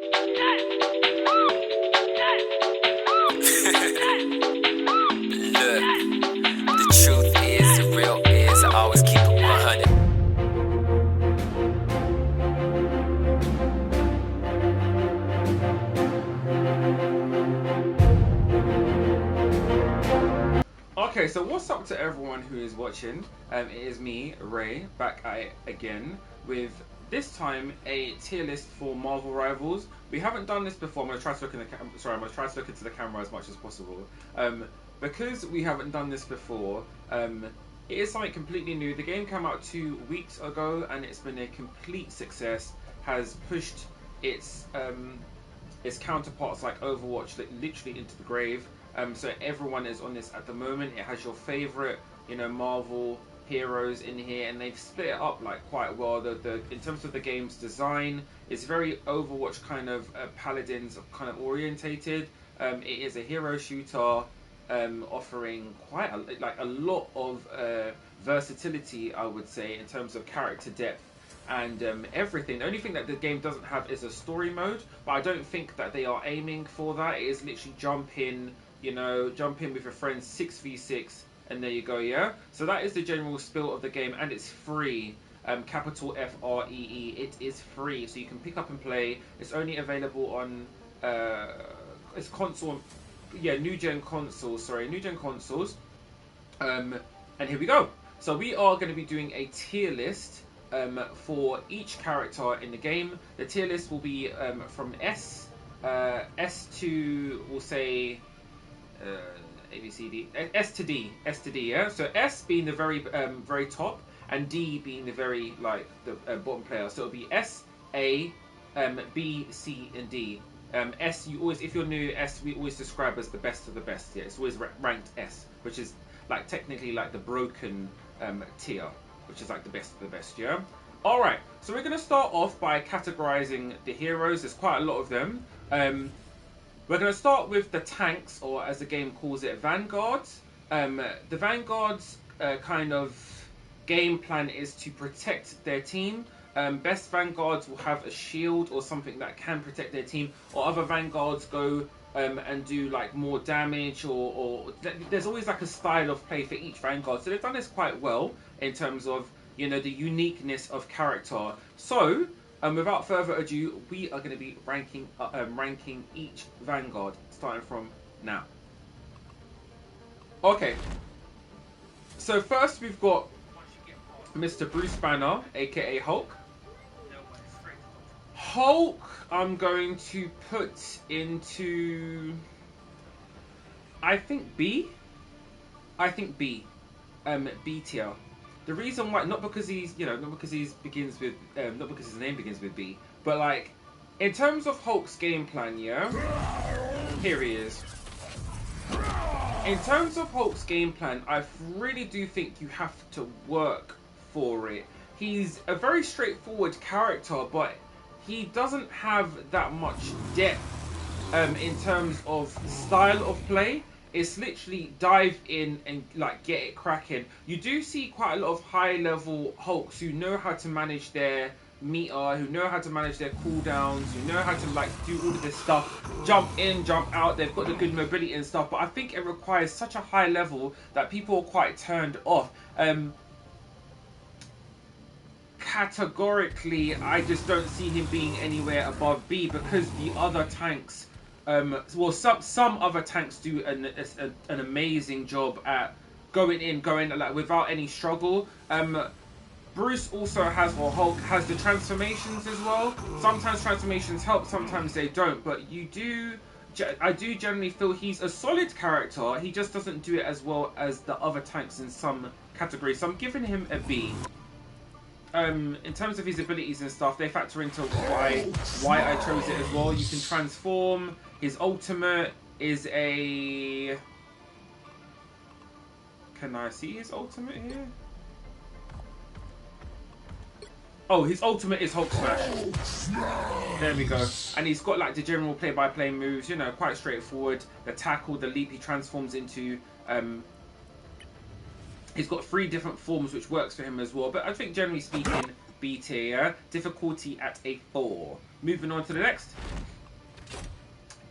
The truth is, the real is, I always keep it 100. Okay, so what's up to everyone who is watching? It is me, Ray, back at it again with this time a tier list for Marvel Rivals. We haven't done this before. I'm gonna try to look in the I'm gonna try to look into the camera as much as possible. Because we haven't done this before, it is something completely new. The game came out 2 weeks ago and it's been a complete success. Has pushed its counterparts like Overwatch literally into the grave. So everyone is on this at the moment. It has your favorite, Marvel heroes in here, and they've split it up like quite well. The in terms of the game's design, it's very Overwatch kind of Paladins kind of orientated. It is a hero shooter, offering quite a lot of versatility, I would say, in terms of character depth and everything. The only thing that the game doesn't have is a story mode, but I don't think that they are aiming for that. It is literally jump in with your friends 6v6, and there you go. Yeah, so that is the general spiel of the game, and it's free. Capital FREE. It is free, so you can pick up and play. It's only available on it's console, new gen consoles. And here we go. So we are going to be doing a tier list for each character in the game. The tier list will be from S to, we'll say, A, B, C, D, S to D, yeah. So S being the very top, and D being the very the bottom player. So it'll be S, A, B, C, and D. S, you always, if you're new, S we always describe as the best of the best. Yeah, it's always ranked S, which is technically the broken tier, which is the best of the best. Yeah. All right. So we're gonna start off by categorizing the heroes. There's quite a lot of them. We're going to start with the tanks, or as the game calls it, Vanguards. The Vanguards' kind of game plan is to protect their team. Best Vanguards will have a shield or something that can protect their team, or other Vanguards go and do more damage, or there's always a style of play for each Vanguard. So they've done this quite well in terms of the uniqueness of character. So without further ado, we are going to be ranking each Vanguard, starting from now. Okay. So first we've got Mr. Bruce Banner, aka Hulk. Hulk, I'm going to put into, I think B. B tier. The reason why, not because he's, not because his name begins with B, but in terms of Hulk's game plan, yeah. Here he is. In terms of Hulk's game plan, I really do think you have to work for it. He's a very straightforward character, but he doesn't have that much depth in terms of style of play. It's literally dive in and get it cracking. You do see quite a lot of high level Hulks who know how to manage their meter, who know how to manage their cooldowns, who know how to do all of this stuff, jump in, jump out. They've got the good mobility and stuff, but I think it requires such a high level that people are quite turned off. Categorically, I just don't see him being anywhere above B, because the other tanks, some other tanks do an amazing job at going without any struggle. Bruce also has, or Hulk has, the transformations as well. Sometimes transformations help, sometimes they don't, but I do generally feel he's a solid character. He just doesn't do it as well as the other tanks in some categories, so I'm giving him a B. In terms of his abilities and stuff, they factor into why I chose it as well. You can transform. His ultimate is a... Can I see his ultimate here? Oh, his ultimate is Hulk Smash. There we go. And he's got the general play-by-play moves, quite straightforward. The tackle, the leap he transforms into. He's got 3 different forms, which works for him as well. But I think generally speaking, B tier. Difficulty at a 4. Moving on to the next.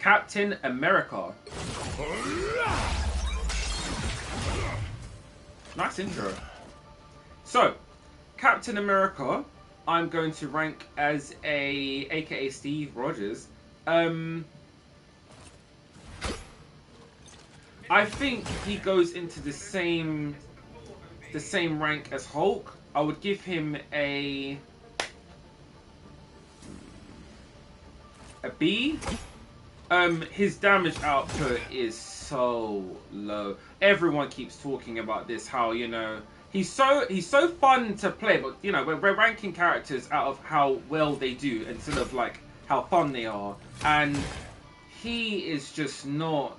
Captain America. Nice intro. So, Captain America, I'm going to rank as aka Steve Rogers. I think he goes into the same rank as Hulk. I would give him a B. His damage output is so low. Everyone keeps talking about this, how, you know, he's so fun to play, but you know, we're ranking characters out of how well they do instead of like how fun they are. And he is just not.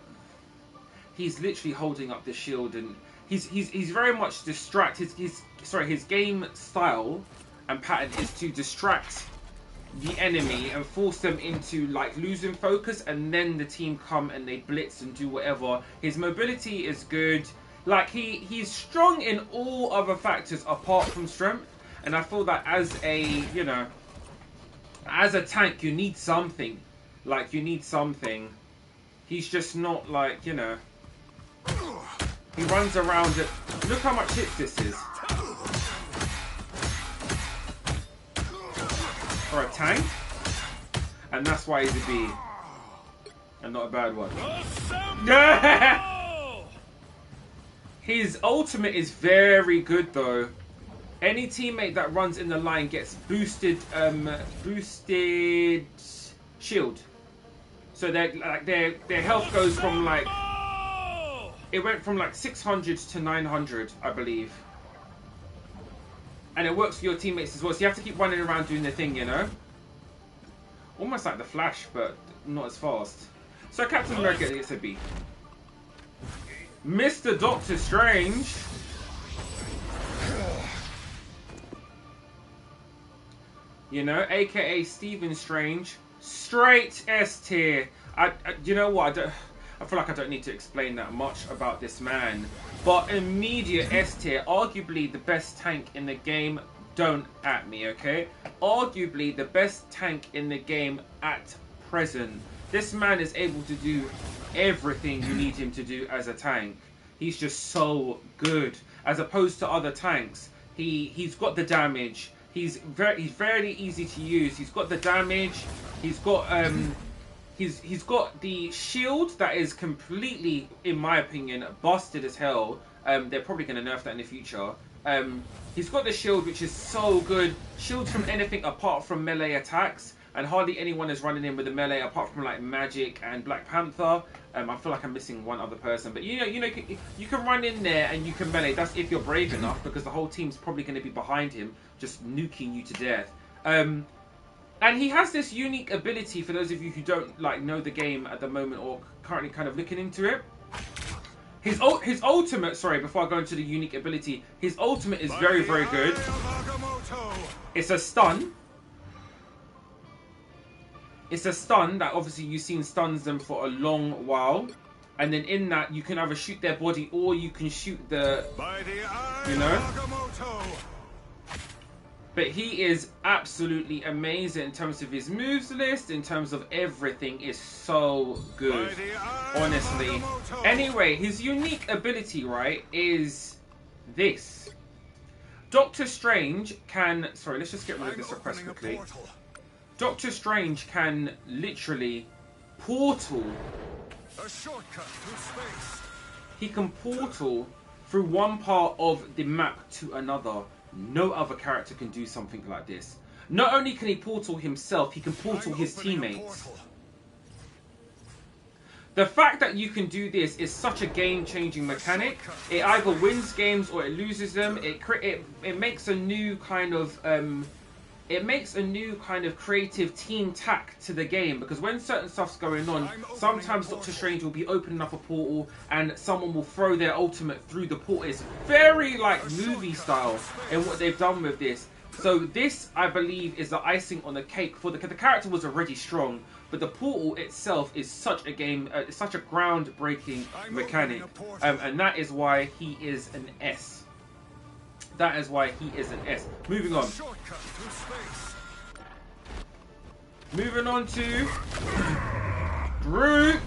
He's literally holding up the shield, and he's very much distracted. His game style and pattern is to distract the enemy and force them into like losing focus, and then the team come and they blitz and do whatever. His mobility is good. Like he's strong in all other factors apart from strength, and I feel that as a, you know, as a tank you need something. Like you need something. He's just not like, you know. He runs around it. Look how much hits this is. For a tank. And that's why he's a B. And not a bad one. His ultimate is very good though. Any teammate that runs in the line gets boosted shield. So their health goes from like, it went from like 600 to 900, I believe. And it works for your teammates as well. So you have to keep running around doing the thing, you know? Almost like the Flash, but not as fast. So Captain America gets a B. Mr. Doctor Strange. You know, aka Stephen Strange. Straight S tier. You know what? I feel like I don't need to explain that much about this man. But immediate S tier, arguably the best tank in the game. Don't at me, okay? Arguably the best tank in the game at present. This man is able to do everything you need him to do as a tank. He's just so good. As opposed to other tanks, he's got the damage. He's very easy to use. He's got the damage. He's got he's got the shield that is completely, in my opinion, busted as hell. They're probably going to nerf that in the future. He's got the shield, which is so good. Shields from anything apart from melee attacks, and hardly anyone is running in with a melee apart from like Magic and Black Panther. I feel like I'm missing one other person, but you know, you can run in there and you can melee. That's if you're brave enough, because the whole team's probably going to be behind him, just nuking you to death. And he has this unique ability, for those of you who don't like know the game at the moment or currently kind of looking into it. His ultimate, sorry, before I go into the unique ability, his ultimate is very good. It's a stun. It's a stun that obviously you've seen stuns them for a long while. And then in that, you can either shoot their body or you can shoot the, you know. But he is absolutely amazing in terms of his moves list, in terms of everything is so good, honestly. Anyway, his unique ability, right, is this. Doctor Strange can, sorry, let's just get rid of this request quickly. Doctor Strange can literally portal. A shortcut through space. He can portal through one part of the map to another. No other character can do something like this. Not only can he portal himself, he can portal his teammates. The fact that you can do this is such a game-changing mechanic. It either wins games or it loses them. It makes a new kind of creative team tack to the game, because when certain stuff's going on, sometimes Doctor Strange will be opening up a portal and someone will throw their ultimate through the portal. It's very like movie style in what they've done with this. So this, I believe, is the icing on the cake for the character was already strong, but the portal itself is such a it's such a groundbreaking mechanic, and that is why he is an S. That is why he is an S. Moving on. Moving on to Groot!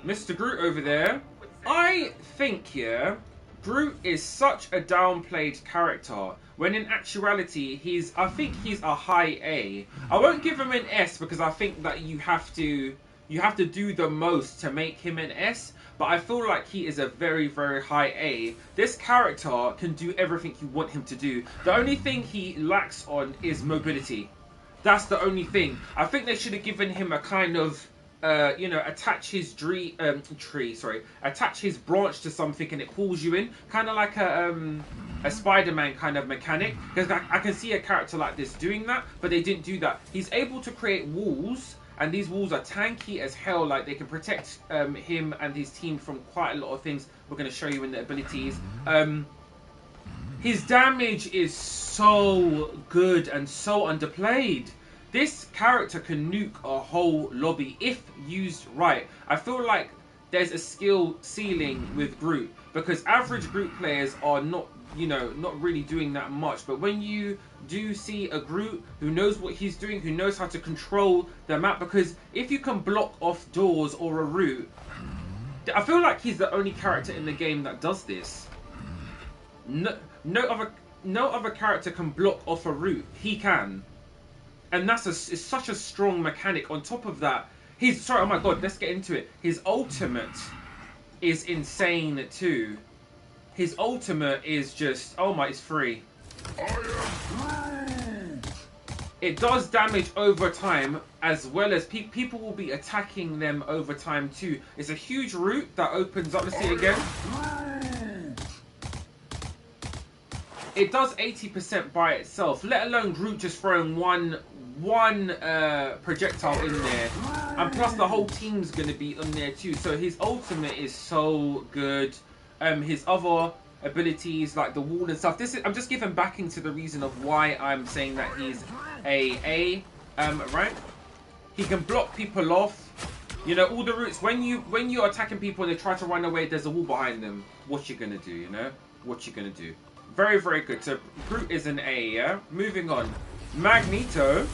Mr. Groot over there. I think, yeah, Groot is such a downplayed character when in actuality I think he's a high A. I won't give him an S because I think that you have to do the most to make him an S, but I feel like he is a very, very high A. This character can do everything you want him to do. The only thing he lacks on is mobility. That's the only thing. I think they should have given him a kind of attach his attach his branch to something and it pulls you in, kind of like a Spider-Man kind of mechanic. Because I can see a character like this doing that, but they didn't do that. He's able to create walls, and these walls are tanky as hell. Like they can protect him and his team from quite a lot of things. We're going to show you in the abilities. His damage is so good and so underplayed. This character can nuke a whole lobby if used right. I feel like there's a skill ceiling with Groot because average Groot players are not really doing that much. But when you do see a Groot who knows what he's doing, who knows how to control the map, because if you can block off doors or a route, I feel like he's the only character in the game that does this. No other character can block off a route. He can. And it's such a strong mechanic. On top of that, oh my god, let's get into it. His ultimate is insane too. His ultimate is just, oh my, it's free. It does damage over time, as well as people will be attacking them over time too. It's a huge route that opens up. Let's see it again. It does 80% by itself, let alone Groot just throwing one projectile in there, and plus the whole team's gonna be on there too. So his ultimate is so good. His other abilities like the wall and stuff. I'm just giving backing to the reason of why I'm saying that he's a rank. He can block people off. You know, all the routes. When you're attacking people and they try to run away, there's a wall behind them. What you gonna do? You know, what you gonna do? Very, very good. So Groot is an A, yeah? Moving on. Magneto.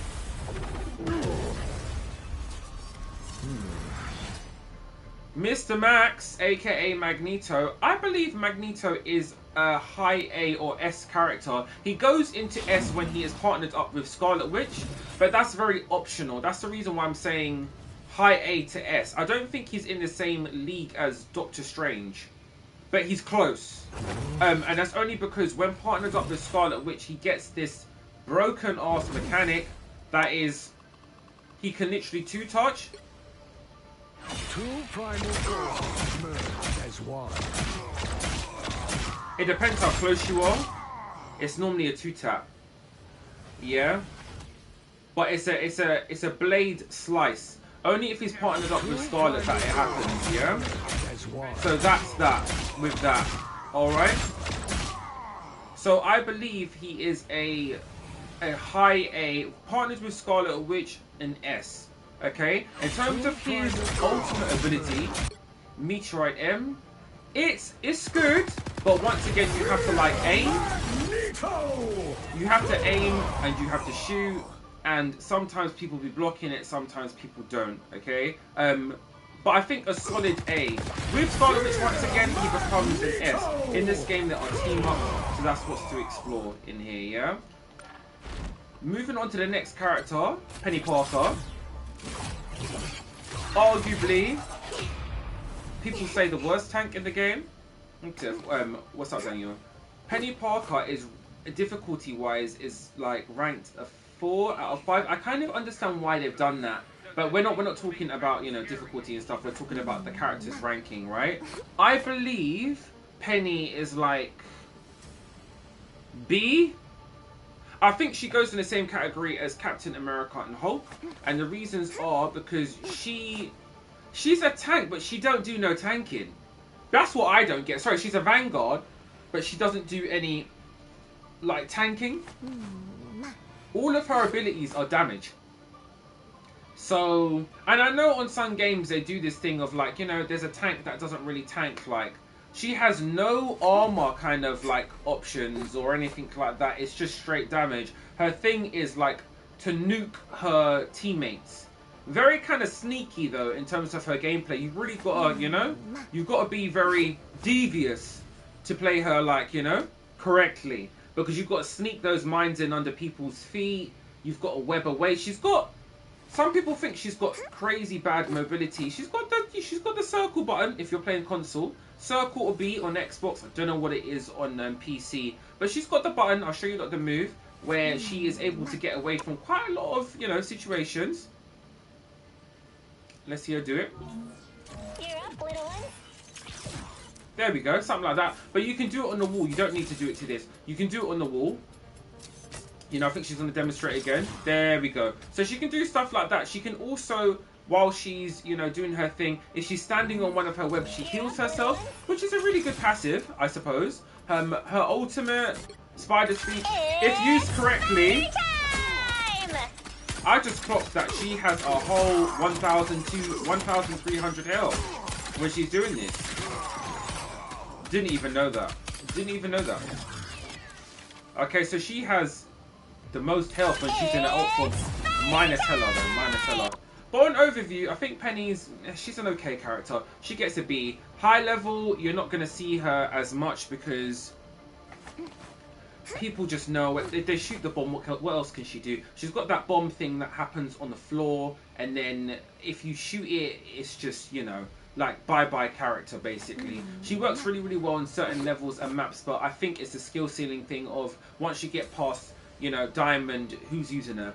Mr. Max, aka Magneto. I believe Magneto is a high A or S character. He goes into S when he is partnered up with Scarlet Witch, but that's very optional. That's the reason why I'm saying high A to S. I don't think he's in the same league as Doctor Strange, but he's close. And that's only because when partnered up with Scarlet Witch, he gets this broken ass mechanic that is, he can literally two-touch. Two primal goals merge as one. It depends how close you are. It's normally a two-tap. Yeah. But it's a blade slice. Only if he's partnered up with Scarlet that it happens, yeah? So that's that, with that. Alright? So I believe he is a high A, partnered with Scarlet Witch, an S. Okay? In terms of his ultimate ability, Meteorite M, it's good, but once again you have to like aim. You have to aim and you have to shoot. And sometimes people be blocking it, sometimes people don't, okay? But I think a solid A. With Scarlet Witch, once again, he becomes an S. In this game, there are team up, so that's what's to explore in here, yeah? Moving on to the next character, Penny Parker. Arguably, people say the worst tank in the game. What's up, Daniel? Penny Parker is, difficulty-wise, is like ranked a 4 out of 5. I kind of understand why they've done that, but we're not talking about, you know, difficulty and stuff. We're talking about the character's ranking, right? I believe Penny is like B. I think she goes in the same category as Captain America and Hulk, and the reasons are because she's a tank, but she don't do no tanking. That's what I don't get. Sorry, she's a Vanguard, but she doesn't do any like tanking. All of her abilities are damage. So, and I know on some games they do this thing of like, you know, there's a tank that doesn't really tank. Like, she has no armor kind of like options or anything like that. It's just straight damage. Her thing is like to nuke her teammates. Very kind of sneaky though in terms of her gameplay. You've really got to, you know, you've got to be very devious to play her, like, you know, correctly, because you've got to sneak those mines in under people's feet. You've got to web away. She's got, some people think she's got crazy bad mobility. She's got the circle button if you're playing console, circle or B on Xbox. I don't know what it is on PC, but she's got the button. I'll show you the move where she is able to get away from quite a lot of, you know, situations. Let's see her do it. You're up, little one. There we go, something like that. But you can do it on the wall. You don't need to do it to this. You can do it on the wall. You know, I think she's going to demonstrate again. There we go. So she can do stuff like that. She can also, while she's, you know, doing her thing, if she's standing on one of her webs, she heals herself, which is a really good passive, I suppose. Her ultimate, Spider Streak, if used correctly, I just clocked that she has a whole 1,300 health when she's doing this. Didn't even know that. Didn't even know that. Okay, so she has the most health when she's in an ult form. Minus Hela though, minus Hela. But on overview, I think Penny's, she's an okay character. She gets a B. High level, you're not going to see her as much because people just know if they shoot the bomb, what else can she do? She's got that bomb thing that happens on the floor, and then if you shoot it, it's just, you know, like bye-bye character basically. She works really, really well on certain levels and maps, but I think it's a skill ceiling thing of once you get past, you know, Diamond, who's using her?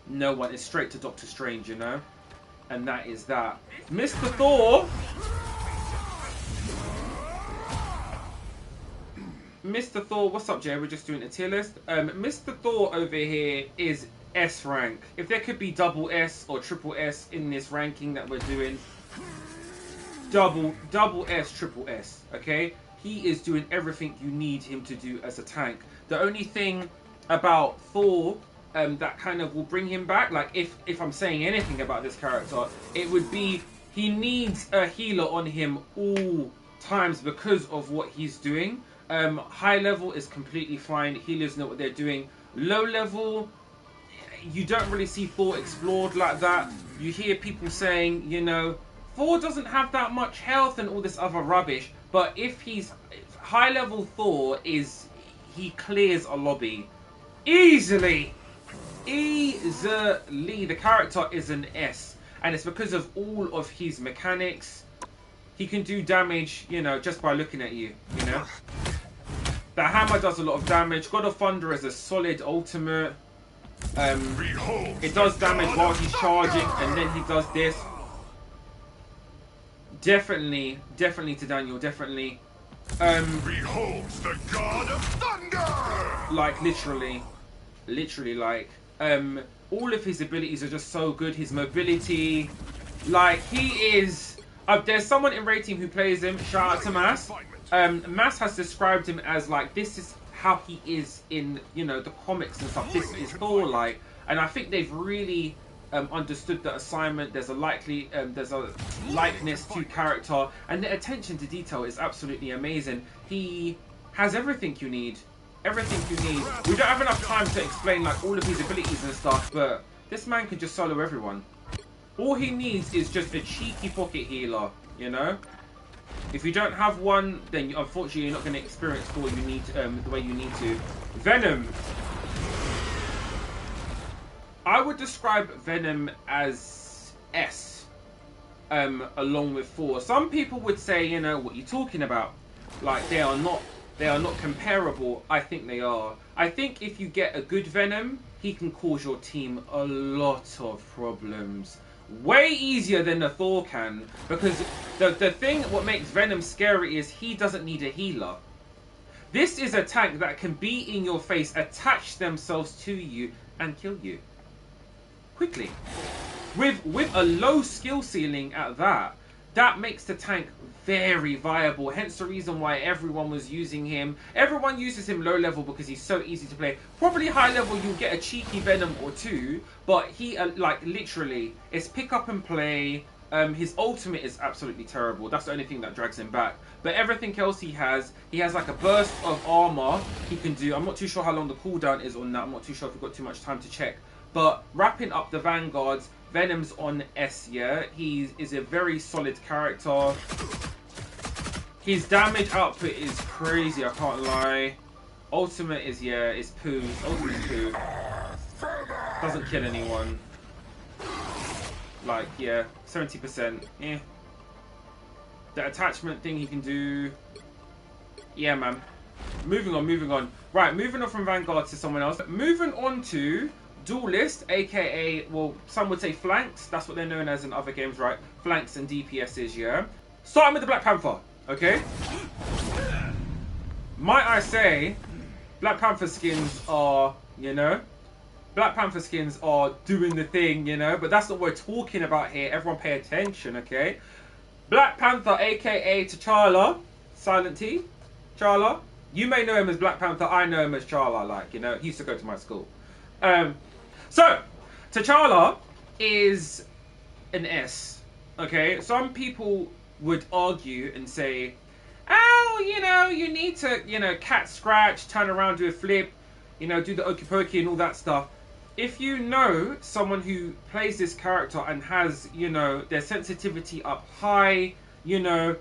No one. It's straight to Doctor Strange, you know? And that is that. Mr. Thor! Mr. Thor, what's up, Jay? We're just doing a tier list. Mr. Thor over here is S rank. If there could be double S or triple S in this ranking that we're doing, double S, triple S, okay? He is doing everything you need him to do as a tank. The only thing about Thor that kind of will bring him back, like if I'm saying anything about this character, it would be he needs a healer on him all times because of what he's doing. High level is completely fine. Healers know what they're doing. Low level, you don't really see Thor explored like that. You hear people saying, you know, Thor doesn't have that much health and all this other rubbish. But if he's high level, Thor is, he clears a lobby easily. Easily. The character is an S, and it's because of all of his mechanics. He can do damage, you know, just by looking at you, you know. The hammer does a lot of damage. God of Thunder is a solid ultimate. It does damage while he's charging, and then he does this. Definitely to Daniel, definitely. Beholds the God of Thunder! Like, literally, like, all of his abilities are just so good. His mobility, like, he is... there's someone in Ray Team who plays him. Shout out to Mass. Mass has described him as, like, this is how he is in, you know, the comics and stuff. This is Thor, like, and I think they've really understood the assignment. There's a likeness to character, and the attention to detail is absolutely amazing. He has everything you need. Everything you need. We don't have enough time to explain, like, all of his abilities and stuff, but this man can just solo everyone. All he needs is just a cheeky pocket healer, you know? If you don't have one, then unfortunately you're not going to experience Thor you need, the way you need to. Venom. I would describe Venom as S, along with Thor. Some people would say, you know, what you're talking about. Like, they are not comparable. I think they are. I think if you get a good Venom, he can cause your team a lot of problems. Way easier than the Thor can, because the thing what makes Venom scary is he doesn't need a healer. This is a tank that can be in your face, attach themselves to you, and kill you quickly. With a low skill ceiling at that, that makes the tank very viable. Hence the reason why everyone was using him. Everyone uses him low level because he's so easy to play. Probably high level you'll get a cheeky Venom or two, but he like literally it's pick up and play. His ultimate is absolutely terrible. That's the only thing that drags him back. But everything else he has like a burst of armor he can do. I'm not too sure how long the cooldown is on that. I'm not too sure if we've got too much time to check. But wrapping up the Vanguards, Venom's on S, yeah? He is a very solid character. His damage output is crazy, I can't lie. Ultimate is, yeah, it's poo. Ultimate is poo. Doesn't kill anyone. Like, yeah, 70%. Yeah. The attachment thing he can do. Yeah, man. Moving on. Right, moving on from Vanguard to someone else. Moving on to Duelist, aka, well, some would say flanks. That's what they're known as in other games, right? Flanks and DPSs, yeah? Starting with the Black Panther, okay? Might I say, Black Panther skins are, you know, Black Panther skins are doing the thing, you know? But that's what we're talking about here. Everyone pay attention, okay? Black Panther, aka T'Challa, Silent T, T'Challa. You may know him as Black Panther, I know him as T'Challa, like, you know, he used to go to my school. So, T'Challa is an S, okay? Some people would argue and say, oh, you know, you need to, you know, cat scratch, turn around, do a flip, you know, do the okey pokey and all that stuff. If you know someone who plays this character and has, you know, their sensitivity up high, you know,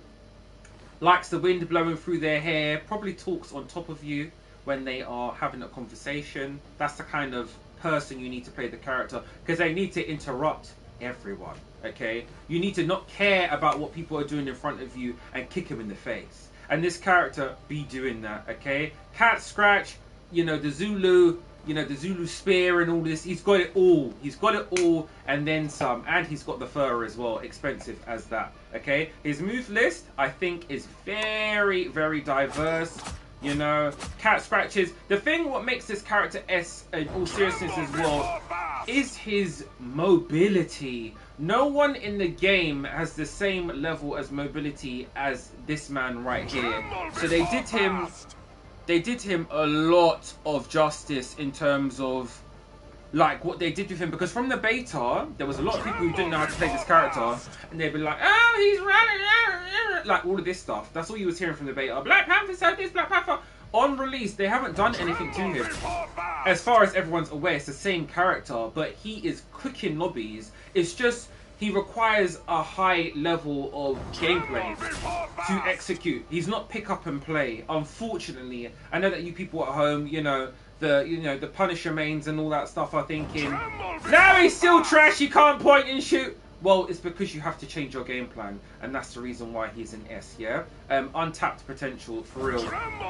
likes the wind blowing through their hair, probably talks on top of you when they are having a conversation, that's the kind of person you need to play the character, because they need to interrupt everyone, okay? You need to not care about what people are doing in front of you and kick them in the face. And this character be doing that, okay? Cat scratch, you know, the Zulu, you know, the Zulu spear and all this. He's got it all. He's got it all and then some. And he's got the fur as well. Expensive as that. Okay? His move list, I think, is very, very diverse. You know, cat scratches. The thing what makes this character S, in all seriousness as well, is his mobility. No one in the game has the same level as mobility as this man right here. So they did him a lot of justice in terms of like what they did with him, because from the beta there was a lot of people who didn't know how to play this character and they'd be like, oh, he's running, like all of this stuff. That's all you was hearing from the beta. Black Panther said this, Black Panther. On release they haven't done anything to him. As far as everyone's aware, it's the same character, but he is cooking lobbies. It's just he requires a high level of gameplay to execute. He's not pick up and play, unfortunately. I know that you people at home, you know, the Punisher mains and all that stuff are thinking, no, he's still trash, he can't point and shoot. Well, it's because you have to change your game plan, and that's the reason why he's an S, yeah? Untapped potential, for real.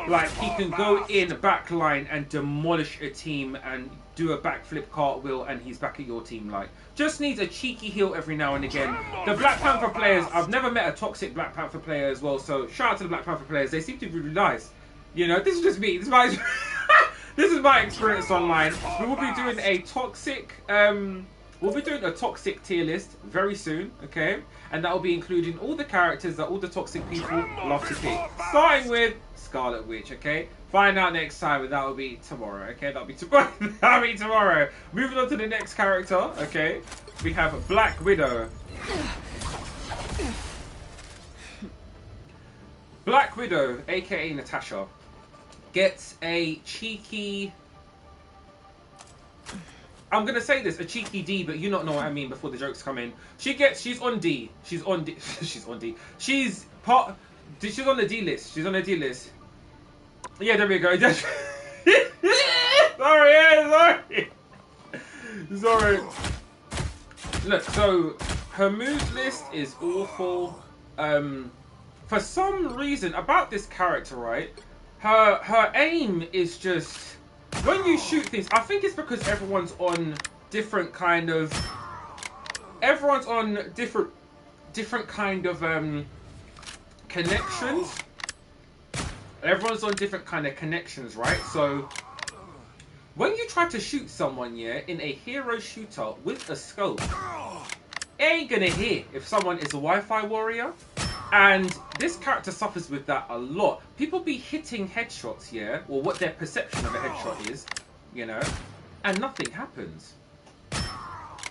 Like, he can go in backline and demolish a team and do a backflip cartwheel, and he's back at your team, like. Just needs a cheeky heal every now and again. The Black Panther players, I've never met a toxic Black Panther player as well, so shout out to the Black Panther players. They seem to be really nice. You know, this is just me. This is my, this is my experience online. We will be doing a toxic, we'll be doing a toxic tier list very soon, okay? And that will be including all the characters that all the toxic people love to pick. Starting with Scarlet Witch, okay? Find out next time, and that will be tomorrow, okay? That'll be tomorrow. That'll be tomorrow. Moving on to the next character, okay? We have Black Widow. Black Widow, aka Natasha, gets a cheeky... I'm gonna say this, a cheeky D, but you not know what I mean before the jokes come in. She's on D. She's on D. She's on D. She's on the D list. She's on the D list. Yeah, there we go. Sorry. Look, so her move list is awful. For some reason about this character, right? Her aim is just, when you shoot things, I think it's because everyone's on different kind of connections. Everyone's on different kind of connections, right? So when you try to shoot someone, yeah, in a hero shooter with a scope, it ain't gonna hit if someone is a Wi-Fi warrior. And this character suffers with that a lot. People be hitting headshots, yeah, or what their perception of a headshot is, you know, and nothing happens.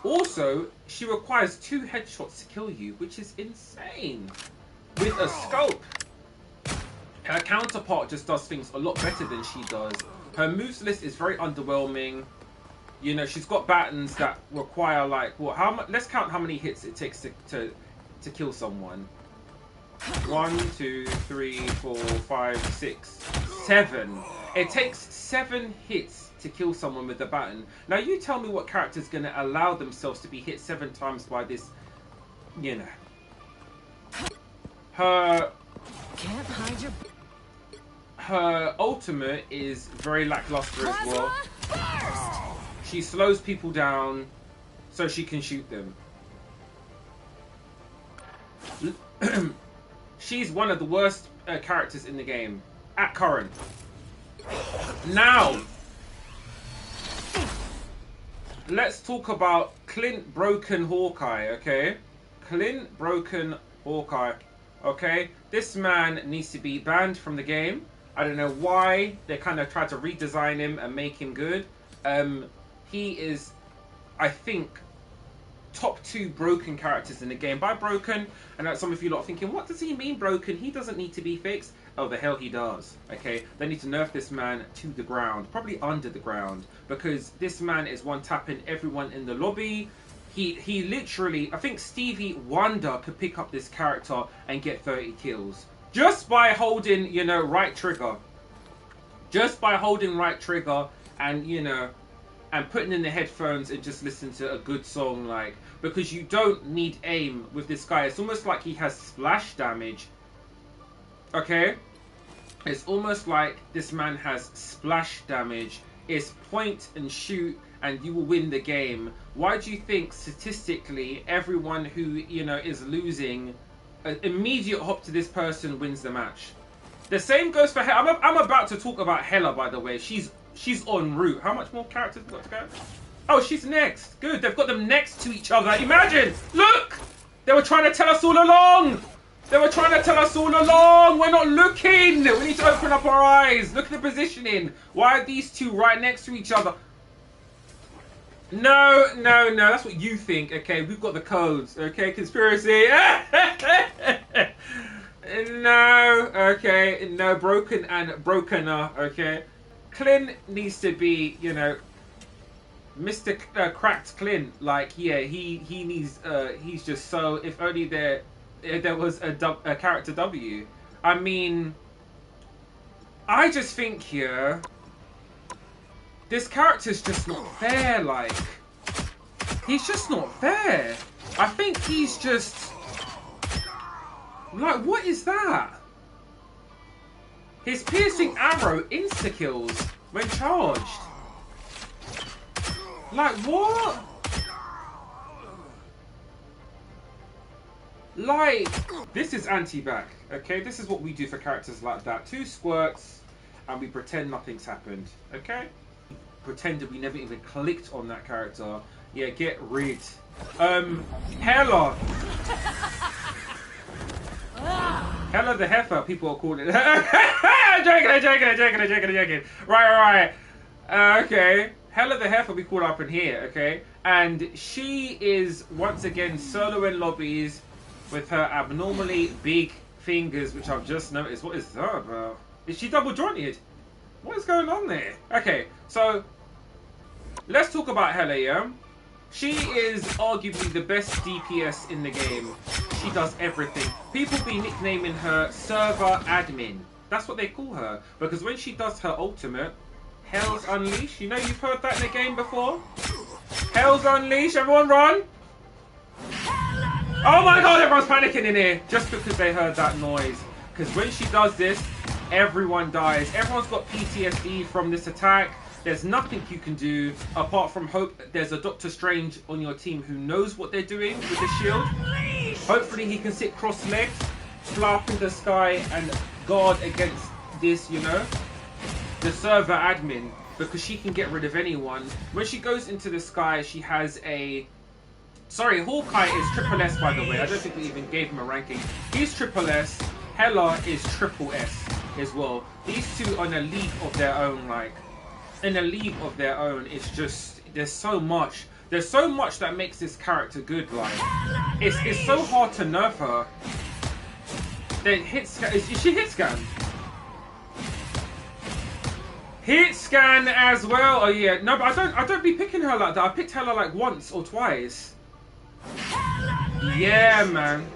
Also, she requires 2 headshots to kill you, which is insane. With a scope, her counterpart just does things a lot better than she does. Her moves list is very underwhelming. You know, she's got battens that require like what? How much? Let's count how many hits it takes to kill someone. 1, 2, 3, 4, 5, 6, 7. It takes 7 hits to kill someone with the baton. Now you tell me what character's going to allow themselves to be hit 7 times by this, you know. Her ultimate is very lackluster as well. She slows people down so she can shoot them. She's one of the worst characters in the game at current. Now, let's talk about Clint Broken Hawkeye, okay? Clint Broken Hawkeye, okay? This man needs to be banned from the game. I don't know why they kind of tried to redesign him and make him good. He is, I think, top 2 broken characters in the game. By broken, and that's some of you lot are thinking, what does he mean broken? He doesn't need to be fixed. Oh, the hell he does. Okay, they need to nerf this man to the ground, probably under the ground, because this man is one-tapping everyone in the lobby. He literally, I think Stevie Wonder could pick up this character and get 30 kills. Just by holding, you know, right trigger. Just by holding right trigger and, you know, and putting in the headphones and just listen to a good song, like, because you don't need aim with this guy. It's almost like he has splash damage. Okay? It's almost like this man has splash damage. It's point and shoot and you will win the game. Why do you think statistically everyone who, you know, is losing, an immediate hop to this person wins the match? The same goes for Hela. I'm about to talk about Hela, by the way. She's en route. How much more characters got to go? Oh, she's next. Good. They've got them next to each other. Imagine. Look. They were trying to tell us all along. They were trying to tell us all along. We're not looking. We need to open up our eyes. Look at the positioning. Why are these two right next to each other? No. That's what you think. Okay, we've got the codes. Okay, conspiracy. No. Okay. No. Broken and brokener. Okay. Clint needs to be, you know, Mr. Cracked Clint. Like, yeah, he needs. He's just so. If only there was a character W. I mean, I just think here, this character's just not fair. Like, he's just not fair. I think he's just like, what is that? His piercing arrow insta-kills when charged. Like, what? Like, this is anti-back, okay? This is what we do for characters like that. 2 squirts, and we pretend nothing's happened, okay? Pretended we never even clicked on that character. Yeah, get rid. Hela. Hela the heifer, people are calling it. joking. Right. Okay. Hela the heifer we call up in here, okay? And she is once again soloing lobbies with her abnormally big fingers, which I've just noticed. What is that about? Is she double jointed? What is going on there? Okay, so let's talk about Hela, yeah? She is arguably the best DPS in the game. She does everything. People be nicknaming her server admin. That's what they call her. Because when she does her ultimate, Hell's Unleash. You know you've heard that in the game before? Hell's Unleash. Everyone run. Oh my god, everyone's panicking in here. Just because they heard that noise. Because when she does this, everyone dies. Everyone's got PTSD from this attack. There's nothing you can do apart from hope there's a Doctor Strange on your team who knows what they're doing with the shield. Hopefully he can sit cross-legged, fly up in the sky and guard against this, you know, the server admin, because she can get rid of anyone. When she goes into the sky, she has a... Sorry, Hawkeye is triple S, by the way. I don't think we even gave him a ranking. He's triple S. Hela is triple S as well. These two are in a league of their own, like... In a league of their own. It's just... There's so much. There's so much that makes this character good, like... It's so hard to nerf her. Then hit scan... Is she hit scan? Hit scan as well. Oh yeah, no, but I don't be picking her like that. I picked her like once or twice. Yeah, man.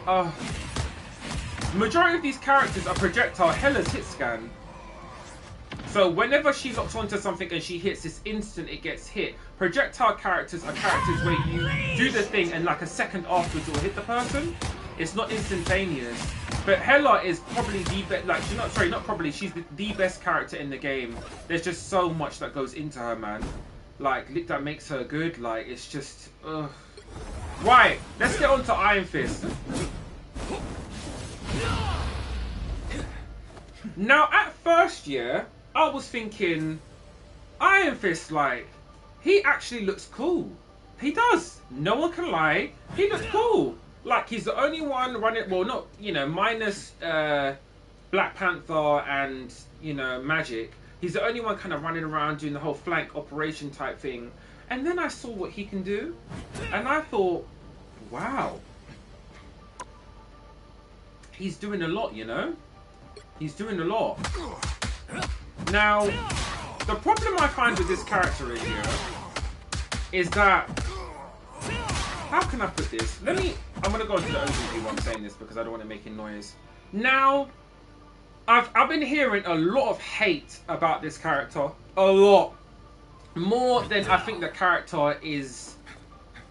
Oh, majority of these characters are projectile. Hella's hit scan. So whenever she locks onto something and she hits, this instant it gets hit. Projectile characters are characters where you do the thing and like a second afterwards it will hit the person. It's not instantaneous. But Hela is probably the best, like, she's not, sorry, not probably, she's the best character in the game. There's just so much that goes into her, man. Like, that makes her good, like, it's just, ugh. Right, let's get on to Iron Fist. Now, at first, yeah, I was thinking, Iron Fist, like, he actually looks cool. He does. No one can lie. He looks cool. Like, he's the only one running, well, not, you know, minus Black Panther and, you know, Magic. He's the only one kind of running around doing the whole flank operation type thing. And then I saw what he can do. And I thought, wow. He's doing a lot, you know? He's doing a lot. Now, the problem I find with this character is that, how can I put this? I'm going to go into the overview while I'm saying this because I don't want to make a noise. Now, I've been hearing a lot of hate about this character. A lot. More than I think the character is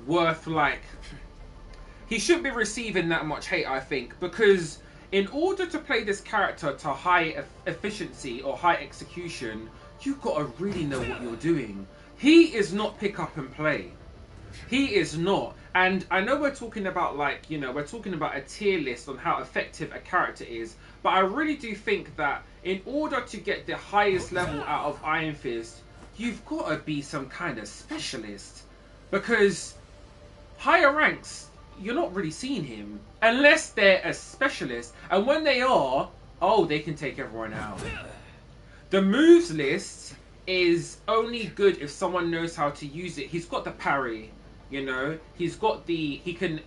worth, like, he shouldn't be receiving that much hate, I think, because in order to play this character to high efficiency or high execution, you've got to really know what you're doing. He is not pick up and play. He is not. And I know we're talking about, like, you know, we're talking about a tier list on how effective a character is, but I really do think that in order to get the highest level out of Iron Fist, you've got to be some kind of specialist. Because higher ranks, you're not really seeing him unless they're a specialist. And when they are, oh, they can take everyone out. The moves list is only good if someone knows how to use it. He's got the parry, you know. He's got the, he can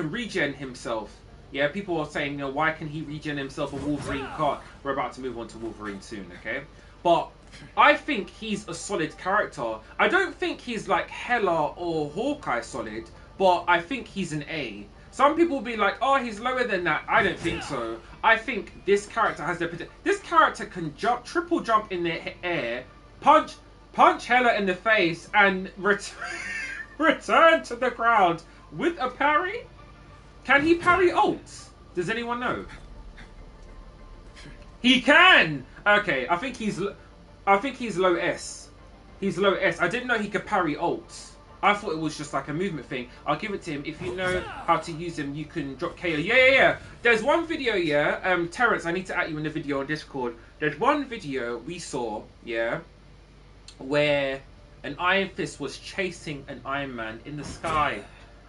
regen himself. Yeah, people are saying, you know, why can he regen himself? A Wolverine can't. We're about to move on to Wolverine soon, okay? But I think he's a solid character. I don't think he's like Hela or Hawkeye solid, but I think he's an A. Some people will be like, oh, he's lower than that. I don't think so. I think this character has the potential. This character can jump, triple jump in the air, punch Hela in the face, and return to the ground with a parry. Can he parry ults? Does anyone know? He can. Okay, I think he's low S. He's low S. I didn't know he could parry ults. I thought it was just like a movement thing. I'll give it to him. If you know how to use him, you can drop KO. Yeah. There's one video, yeah. Terrence, I need to add you in the video on Discord. There's one video we saw, yeah, where an Iron Fist was chasing an Iron Man in the sky,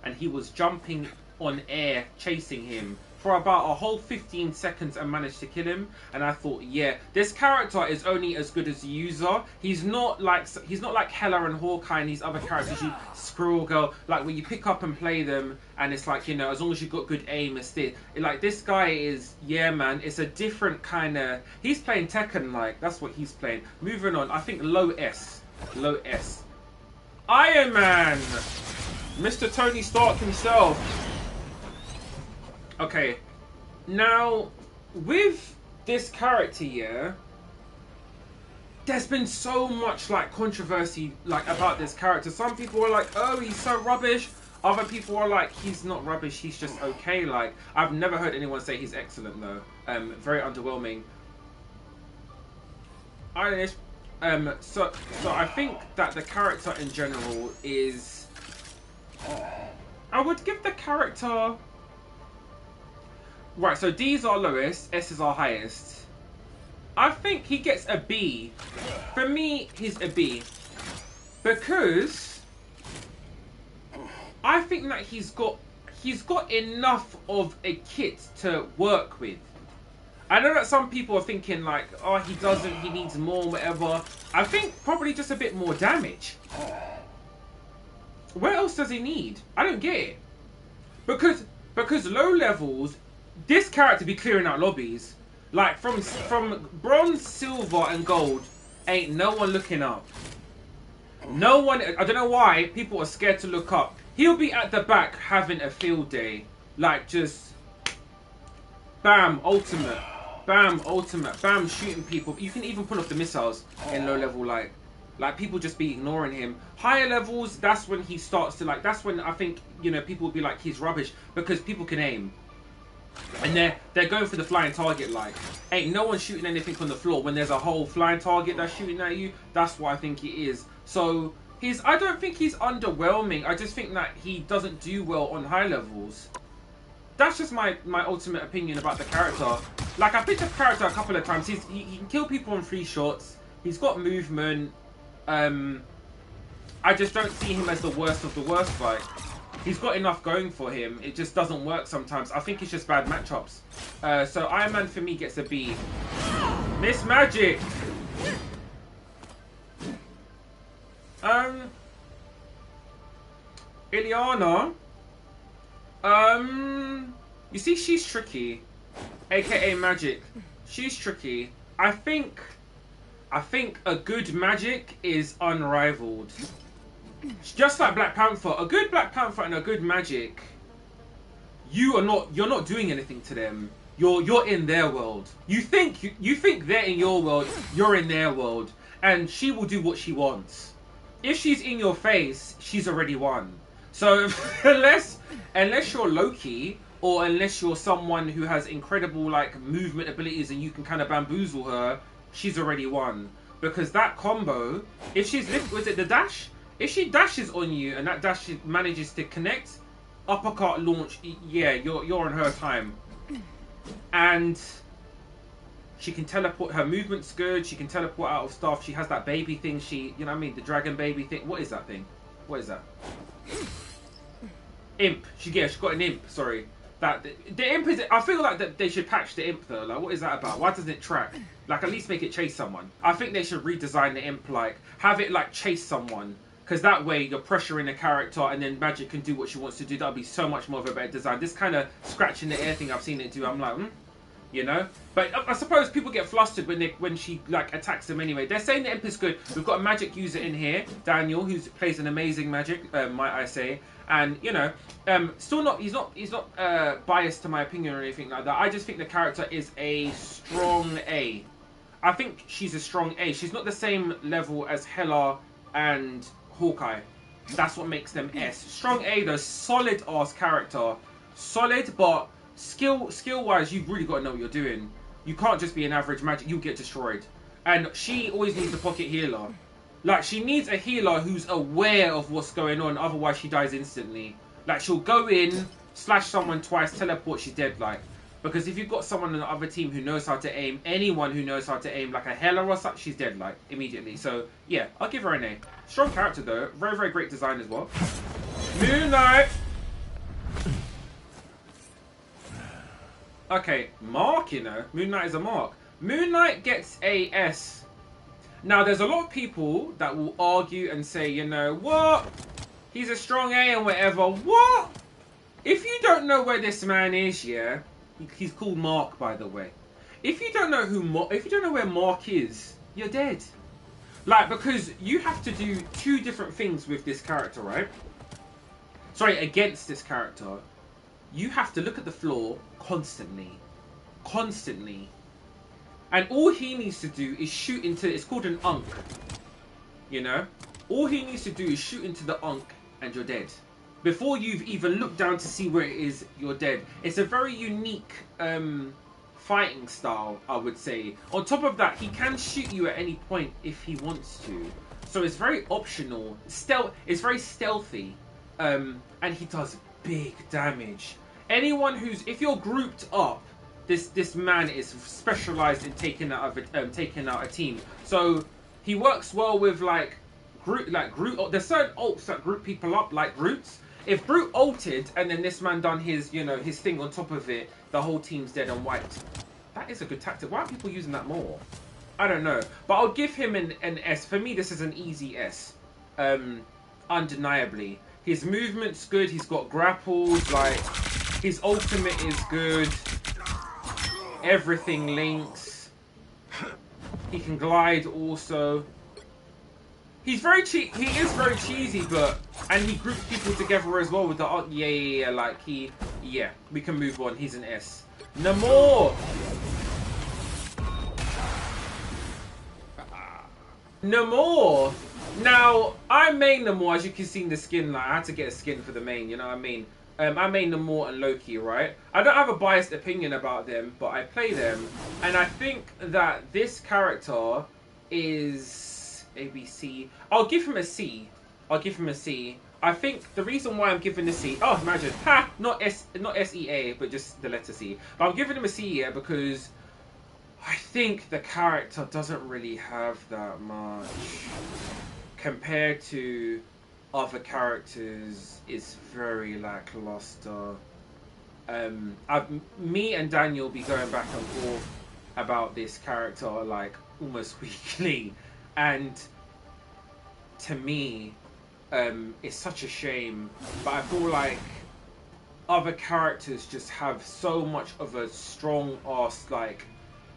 and he was jumping on air, chasing him for about a whole 15 seconds and managed to kill him. And I thought, yeah, this character is only as good as the user. He's not like Hela and Hawkeye and these other characters, you Squirrel Girl, like where you pick up and play them and it's like, you know, as long as you've got good aim, it's this. Like, this guy is, yeah, man, it's a different kind of, he's playing Tekken, like, that's what he's playing. Moving on, I think low S. Iron Man, Mr. Tony Stark himself. Okay, now, with this character here, there's been so much, like, controversy, like, about this character. Some people are like, oh, he's so rubbish. Other people are like, he's not rubbish, he's just okay. Like, I've never heard anyone say he's excellent, though. Very underwhelming. So I think that the character in general is... I would give the character... Right, so D's are lowest, S's are highest. I think he gets a B. For me, he's a B. Because I think that he's got enough of a kit to work with. I know that some people are thinking like, oh, he doesn't, he needs more, whatever. I think probably just a bit more damage. What else does he need? I don't get it. Because low levels, this character be clearing out lobbies. Like from bronze, silver, and gold, ain't no one looking up. No one. I don't know why people are scared to look up. He'll be at the back having a field day, like just bam, ultimate, bam, ultimate, bam, shooting people. You can even pull off the missiles in low level, like people just be ignoring him. Higher levels, that's when he starts to like. That's when I think people will be like he's rubbish because people can aim. And they're going for the flying target, like ain't no one shooting anything on the floor when there's a whole flying target that's shooting at you. That's what I think he is. So I don't think he's underwhelming. I just think that he doesn't do well on high levels. That's just my ultimate opinion about the character. Like I picked up character a couple of times. He can kill people in 3 shots. He's got movement. I just don't see him as the worst of the worst. Like he's got enough going for him. It just doesn't work sometimes. I think it's just bad matchups. So Iron Man for me gets a B. Miss Magic. Ileana. You see, she's tricky, aka Magic. She's tricky. I think a good Magic is unrivaled. Just like Black Panther, a good Black Panther and a good Magic, you're not doing anything to them. You're in their world. You think they're in your world, you're in their world, and she will do what she wants. If she's in your face, she's already won. So unless you're Loki, or unless you're someone who has incredible like movement abilities and you can kind of bamboozle her, she's already won. Because that combo, if she's was it the dash? If she dashes on you and that dash manages to connect, uppercut launch, yeah, you're on her time. And she can teleport. Her movement's good. She can teleport out of stuff. She has that baby thing. You know what I mean? The dragon baby thing. What is that thing? What is that? Imp. She got an imp. Sorry. The imp is. I feel like that they should patch the imp though. Like, what is that about? Why doesn't it track? Like, at least make it chase someone. I think they should redesign the imp. Like, have it like chase someone. Because that way you're pressuring the character and then Magic can do what she wants to do. That'll be so much more of a better design. This kind of scratching the air thing I've seen it do, I'm like, you know? But I suppose people get flustered when she like attacks them anyway. They're saying the imp is good. We've got a Magic user in here, Daniel, who plays an amazing Magic, might I say. And, you know, still not, he's not biased to my opinion or anything like that. I just think the character is a strong A. I think she's a strong A. She's not the same level as Hela and Hawkeye. That's what makes them S. Strong A though, solid ass character. Solid, but skill wise, you've really got to know what you're doing. You can't just be an average Magic, you'll get destroyed. And she always needs a pocket healer. Like, she needs a healer who's aware of what's going on, otherwise she dies instantly. Like, she'll go in, slash someone twice, teleport, she's dead, like. Because if you've got someone on the other team who knows how to aim, anyone who knows how to aim, like a Hela or something, she's dead, like, immediately. So, yeah, I'll give her an A. Strong character, though. Very, very great design as well. Moon Knight! Okay, Mark, you know. Moon Knight is a Mark. Moon Knight gets a S. Now, there's a lot of people that will argue and say, you know, what? He's a strong A and whatever. What? If you don't know where this man is, yeah... He's called Mark, by the way. If you don't know where Mark is, you're dead. Like, because you have to do 2 different things with this character, right? Sorry, against this character. You have to look at the floor constantly. Constantly. And all he needs to do is shoot into... It's called an unk. You know? All he needs to do is shoot into the unk and you're dead. Before you've even looked down to see where it is, you're dead. It's a very unique fighting style, I would say. On top of that, he can shoot you at any point if he wants to. So it's very optional. It's very stealthy. And he does big damage. Anyone who's... If you're grouped up, this man is specialized in taking out a team. So he works well with Groot. There's certain ults that group people up, like Groot's. If Groot ulted and then this man done his, you know, his thing on top of it, the whole team's dead and wiped. That is a good tactic. Why are people using that more? I don't know. But I'll give him an S. For me, this is an easy S. Undeniably. His movement's good. He's got grapples. Like, his ultimate is good. Everything links. He can glide also. He's very He is very cheesy, and he groups people together as well with the yeah. Like yeah. We can move on. He's an S. Namor. Namor. Now I main Namor, as you can see in the skin. Like I had to get a skin for the main. You know what I mean? I main Namor and Loki, right? I don't have a biased opinion about them, but I play them, and I think that this character is ABC. I'll give him a C. I'll give him a C. I think the reason why I'm giving a C. Oh, imagine, not SEA, but just the letter C. But I'm giving him a C here because I think the character doesn't really have that much compared to other characters. Is very lackluster. Me and Daniel be going back and forth about this character like almost weekly, and to me, it's such a shame. But I feel like other characters just have so much of a strong ass like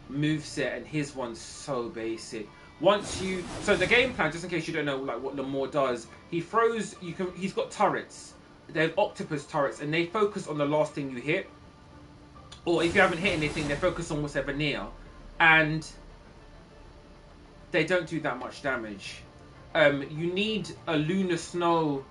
moveset, and his one's so basic. So the game plan, just in case you don't know like what Namor does, he's got turrets. They're octopus turrets, and they focus on the last thing you hit. Or if you haven't hit anything, they focus on what's ever near. And they don't do that much damage. You need a Lunar Snow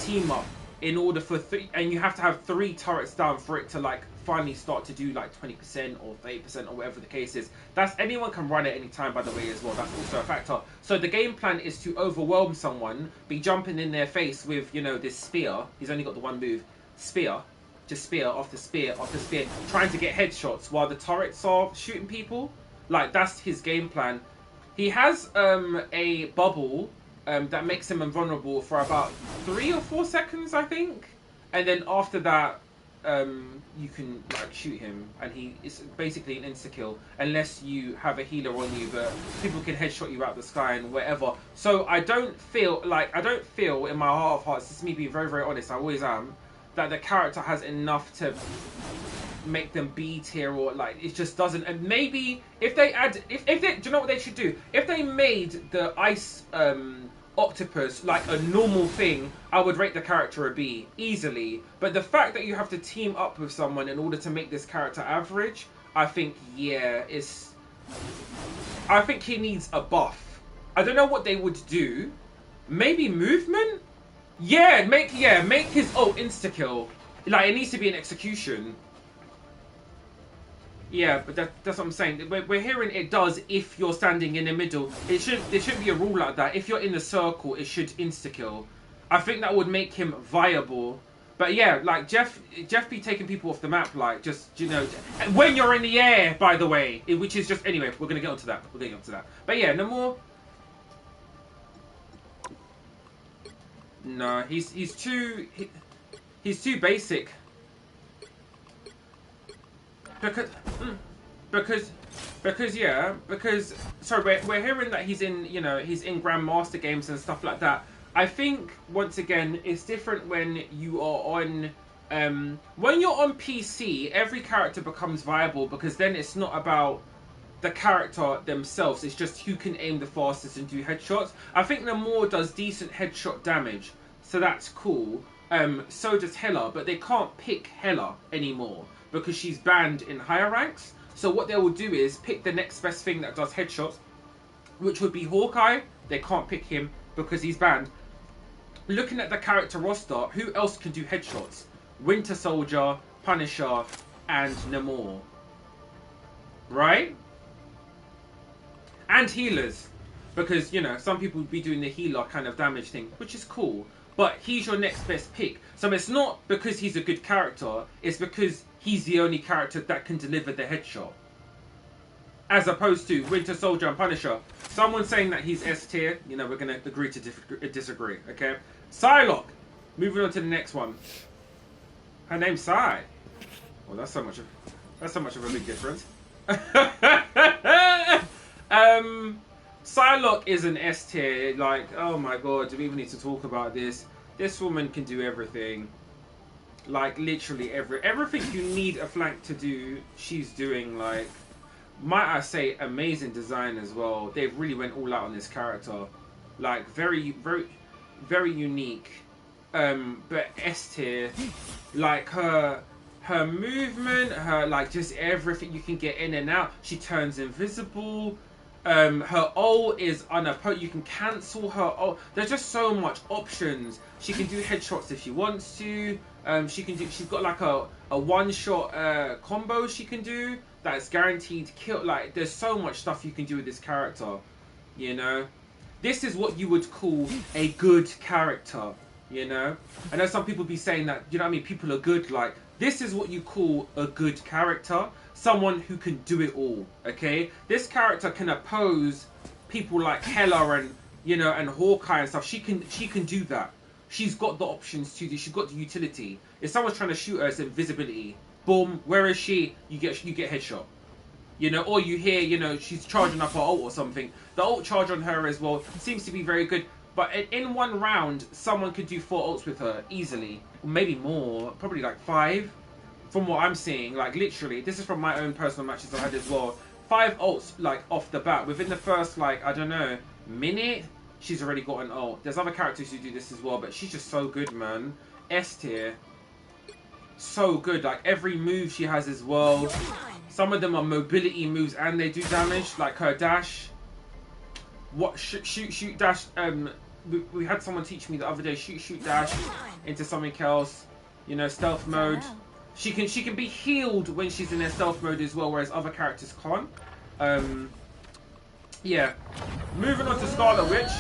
team up in order for and you have to have 3 turrets down for it to like finally start to do like 20% or 30% or whatever the case is. That's anyone can run at any time, by the way, as well. That's also a factor. So the game plan is to overwhelm someone, be jumping in their face with, you know, this spear. He's only got the one move. Spear. Just spear after spear after spear, trying to get headshots while the turrets are shooting people. Like, that's his game plan. He has a bubble that makes him invulnerable for about 3 or 4 seconds, I think. And then after that, you can like shoot him, and it's basically an insta kill unless you have a healer on you. But people can headshot you out the sky and whatever. So I don't feel in my heart of hearts, this is me being very, very honest, I always am, that the character has enough to make them B tier, or like it just doesn't. And maybe if they do you know what they should do? If they made the ice octopus like a normal thing, I would rate the character a B easily. But the fact that you have to team up with someone in order to make this character average, I think I think he needs a buff. I don't know what they would do. Maybe movement? Yeah, make his insta kill. Like, it needs to be an execution. Yeah, but that's what I'm saying. We're hearing it does if you're standing in the middle. There should be a rule like that. If you're in the circle, it should insta-kill. I think that would make him viable. But yeah, like Jeff be taking people off the map, like, just, you know, when you're in the air, by the way. Which is just, anyway, we're going to get onto that. But yeah, Namor. No, he's too basic. Because sorry, we're hearing that he's in Grandmaster games and stuff like that. I think once again it's different when you are on when you're on PC. Every character becomes viable because then it's not about the character themselves. It's just who can aim the fastest and do headshots. I think Namor does decent headshot damage, so that's cool. So does Hela, but they can't pick Hela anymore because she's banned in higher ranks. So what they will do is pick the next best thing that does headshots, which would be Hawkeye. They can't pick him because he's banned. Looking at the character roster, who else can do headshots? Winter Soldier, Punisher, and Namor. Right? And healers. Because, you know, some people would be doing the healer kind of damage thing, which is cool. But he's your next best pick. So it's not because he's a good character, it's because he's the only character that can deliver the headshot. As opposed to Winter Soldier and Punisher. Someone saying that he's S tier, you know, we're going to agree to disagree, okay? Psylocke. Moving on to the next one. Her name's Psy. Well, that's so much of a big difference. Psylocke is an S tier. Like, oh my god, do we even need to talk about this? This woman can do everything. Like literally everything you need a flank to do, she's doing. Like, might I say, amazing design as well. They really went all out on this character. Like very unique. But S tier, like her movement, her like just everything you can get in and out. She turns invisible. Her ult is unopposed. You can cancel her ult. There's just so much options. She can do headshots if she wants to. She can do. She's got like a one-shot combo she can do that's guaranteed kill. Like, there's so much stuff you can do with this character. You know, this is what you would call a good character. You know, I know some people be saying that. You know what I mean? People are good. Like, this is what you call a good character. Someone who can do it all. Okay, this character can oppose people like Hela and, you know, and Hawkeye and stuff. She can do that. She's got the options to do. She's got the utility. If someone's trying to shoot her, it's invisibility. Boom. Where is she? You get headshot. You know, or you hear, you know, she's charging up her ult or something. The ult charge on her as well seems to be very good. But in one round, someone could do 4 ults with her easily, maybe more, probably like 5. From what I'm seeing, like literally, this is from my own personal matches I've had as well. 5 ults like off the bat within the first, like, I don't know, minute. She's already got an ult. There's other characters who do this as well, but she's just so good, man. S tier, so good. Like every move she has as well. Some of them are mobility moves and they do damage, like her dash. What shoot dash? We had someone teach me the other day. Shoot dash into something else. You know, stealth mode. She can be healed when she's in her stealth mode as well, whereas other characters can't. Yeah. Moving on to Scarlet Witch.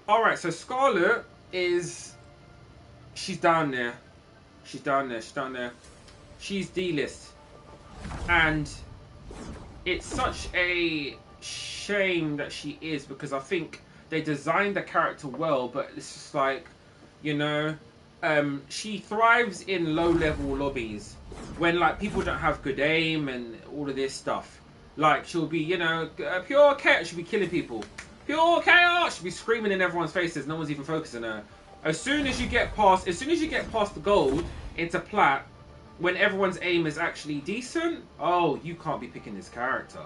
Alright, so Scarlet is... She's down there. She's down there. She's down there. She's D-list. And it's such a shame that she is, because I think they designed the character well, but it's just like, you know, she thrives in low-level lobbies when, like, people don't have good aim and all of this stuff. Like, she'll be, you know, pure chaos. She'll be killing people. Pure chaos. She'll be screaming in everyone's faces. No one's even focusing on her. As soon as you get past the gold into plat, when everyone's aim is actually decent, oh, you can't be picking this character.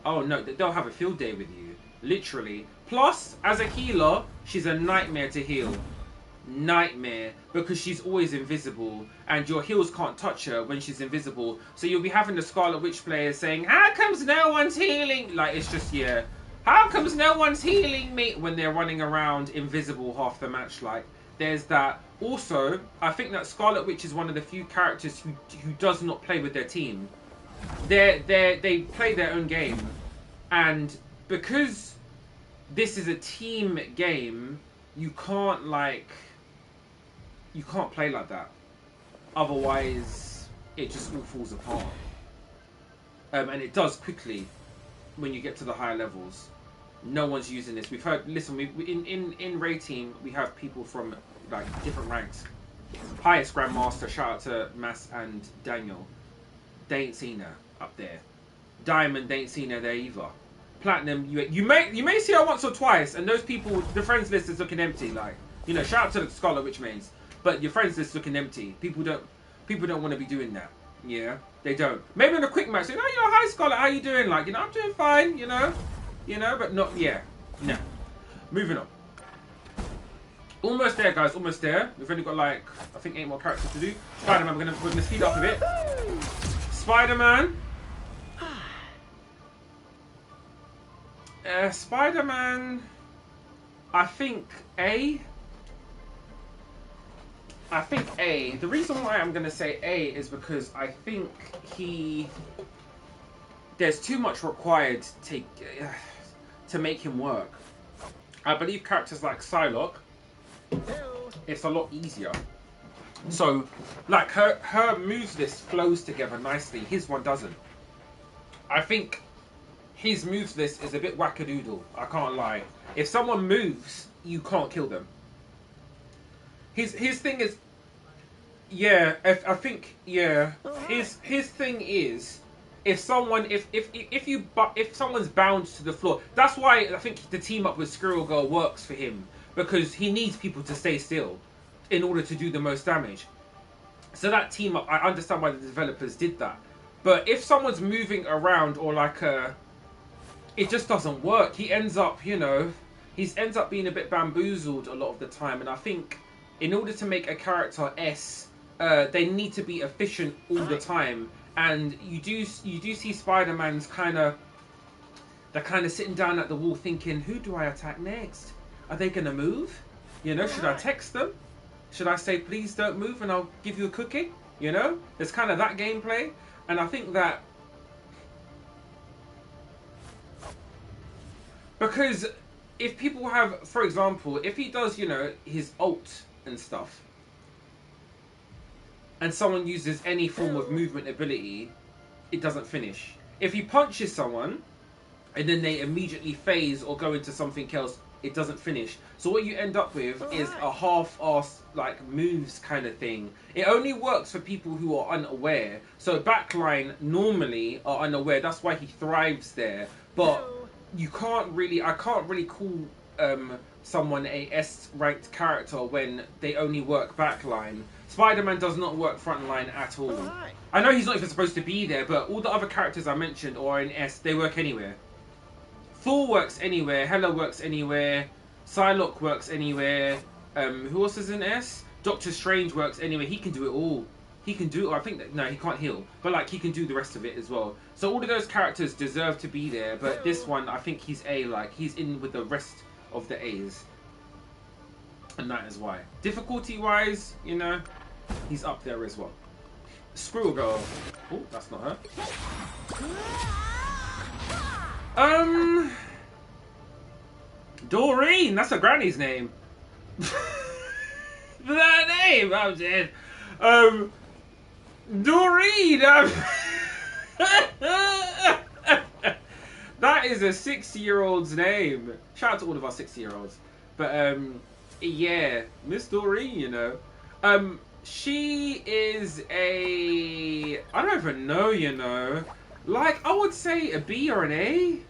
Oh no, they'll have a field day with you, literally. Plus, as a healer, she's a nightmare to heal. Nightmare, because she's always invisible, and your heals can't touch her when she's invisible. So you'll be having the Scarlet Witch players saying, "How comes no one's healing?" Like, it's just, yeah. How comes no one's healing me? When they're running around invisible half the match. Like, there's that. Also, I think that Scarlet Witch is one of the few characters who does not play with their team. They play their own game, and because this is a team game, you can't play like that. Otherwise, it just all falls apart. And it does quickly when you get to the higher levels. No one's using this. We've heard. Listen, in Ray team we have people from like different ranks. Highest Grandmaster, shout out to Mass and Daniel. They ain't seen her up there. Diamond, they ain't seen her there either. Platinum, you may see her once or twice, and those people, the friends list is looking empty. Like, you know, shout out to the Scarlet Witch mains, but your friends list is looking empty. People don't want to be doing that. Yeah, they don't. Maybe in a quick match, you know, hi Scarlet, how you doing? Like, you know, I'm doing fine. You know, but not, yeah, no. Moving on. Almost there, guys. Almost there. We've only got like, I think 8 more characters to do. Spider-Man, we're gonna speed up a bit. Spider-Man. Spider-Man. I think A. The reason why I'm gonna say A is because I think there's too much required to make him work. I believe characters like Psylocke, it's a lot easier. So, like, her moves list flows together nicely. His one doesn't. I think his moves list is a bit wackadoodle. I can't lie. If someone moves, you can't kill them. His thing is, yeah. I think, yeah. His thing is, if someone's bound to the floor, that's why I think the team up with Squirrel Girl works for him, because he needs people to stay still in order to do the most damage. So that team up, I understand why the developers did that. But if someone's moving around or like it just doesn't work. He ends up, you know, he ends up being a bit bamboozled a lot of the time. And I think in order to make a character S, they need to be efficient all the time. And you do see Spider-Man's they're kind of sitting down at the wall thinking, who do I attack next? Are they gonna move? You know, should I text them? Should I say, please don't move and I'll give you a cookie? You know, there's kind of that gameplay. And I think that because if people have, for example, if he does, you know, his ult and stuff, and someone uses any form of movement ability, it doesn't finish. If he punches someone, and then they immediately phase or go into something else, it doesn't finish. So what you end up with is a half-assed, like, moves kind of thing. It only works for people who are unaware. So backline normally are unaware. That's why he thrives there. But you can't really, I can't really call someone a S-ranked character when they only work backline. Spider-Man does not work frontline at all. I know he's not even supposed to be there, but all the other characters I mentioned are in S, they work anywhere. Thor works anywhere, Hela works anywhere, Psylocke works anywhere, who else is in S? Doctor Strange works anywhere, he can do it all. He can do, I think that, no, he can't heal, but like he can do the rest of it as well. So all of those characters deserve to be there, but this one, I think he's A, like, he's in with the rest of the A's. And that is why. Difficulty-wise, you know, he's up there as well. Squirrel Girl. Oh, that's not her. Doreen, that's her granny's name. That name, I'm dead. Doreen. That is a 60-year-old's name. Shout out to all of our 60-year-olds. But yeah, Miss Doreen, you know. She is a, I don't even know, you know. Like, I would say a B or an A.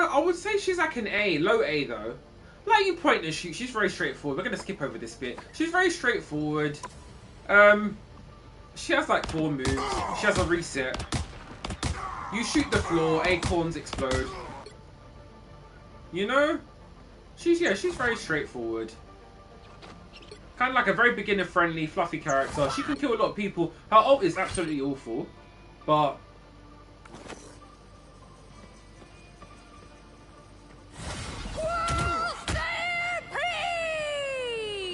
I would say she's like an A, low A though. Like, you point and shoot, she's very straightforward. We're gonna skip over this bit. She's very straightforward. She has like 4 moves. She has a reset. You shoot the floor, acorns explode. You know? She's very straightforward. Kind of like a very beginner-friendly, fluffy character. She can kill a lot of people. Her ult is absolutely awful, but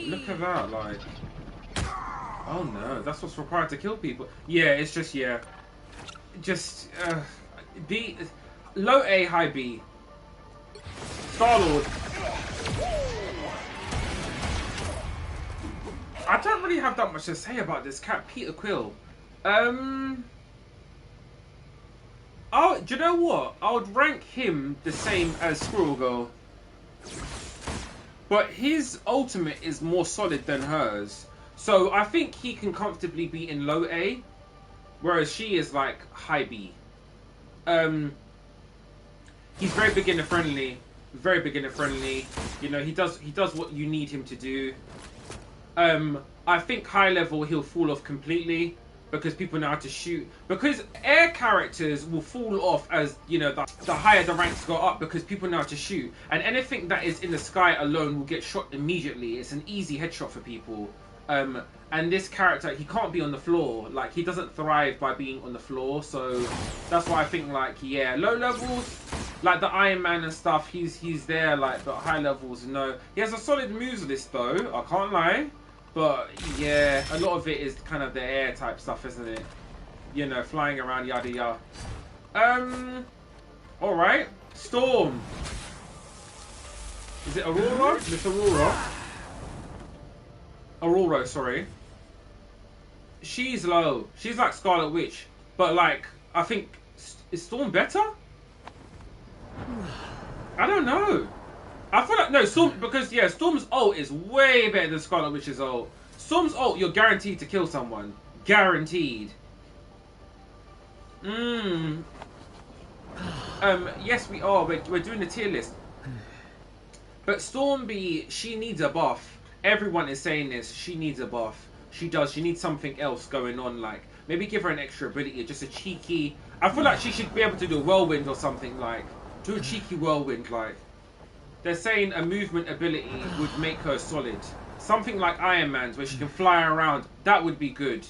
look at that, like, oh no, that's what's required to kill people. Yeah, it's just, yeah, just B, low A, high B. Star-Lord. I don't really have that much to say about this cat, Peter Quill. Oh, do you know what? I would rank him the same as Squirrel Girl. But his ultimate is more solid than hers. So I think he can comfortably be in low A. Whereas she is like high B. He's very beginner friendly. Very beginner friendly. You know, he does what you need him to do. I think high level he'll fall off completely because people know how to shoot. Because air characters will fall off as, you know, the higher the ranks go up because people know how to shoot. And anything that is in the sky alone will get shot immediately. It's an easy headshot for people. And this character, he can't be on the floor. Like, he doesn't thrive by being on the floor. So that's why I think, like, yeah, low levels, like the Iron Man and stuff, he's there, like, but high levels, no. He has a solid moves list though, I can't lie. But yeah, a lot of it is kind of the air type stuff, isn't it? You know, flying around, yada yada. Alright. Storm. Is it Aurora? Miss Aurora. Aurora, sorry. She's low. She's like Scarlet Witch. But like, I think, is Storm better? I don't know. I feel like, no, Storm, because yeah, Storm's ult is way better than Scarlet Witch's ult. Storm's ult, you're guaranteed to kill someone. Guaranteed. Yes, we are. We're doing the tier list. But Stormby, she needs a buff. Everyone is saying this. She needs a buff. She does. She needs something else going on. Like, maybe give her an extra ability. Just a cheeky... I feel like she should be able to do a whirlwind or something. Like, do a cheeky whirlwind. Like, they're saying a movement ability would make her solid. Something like Iron Man's where she can fly around. That would be good.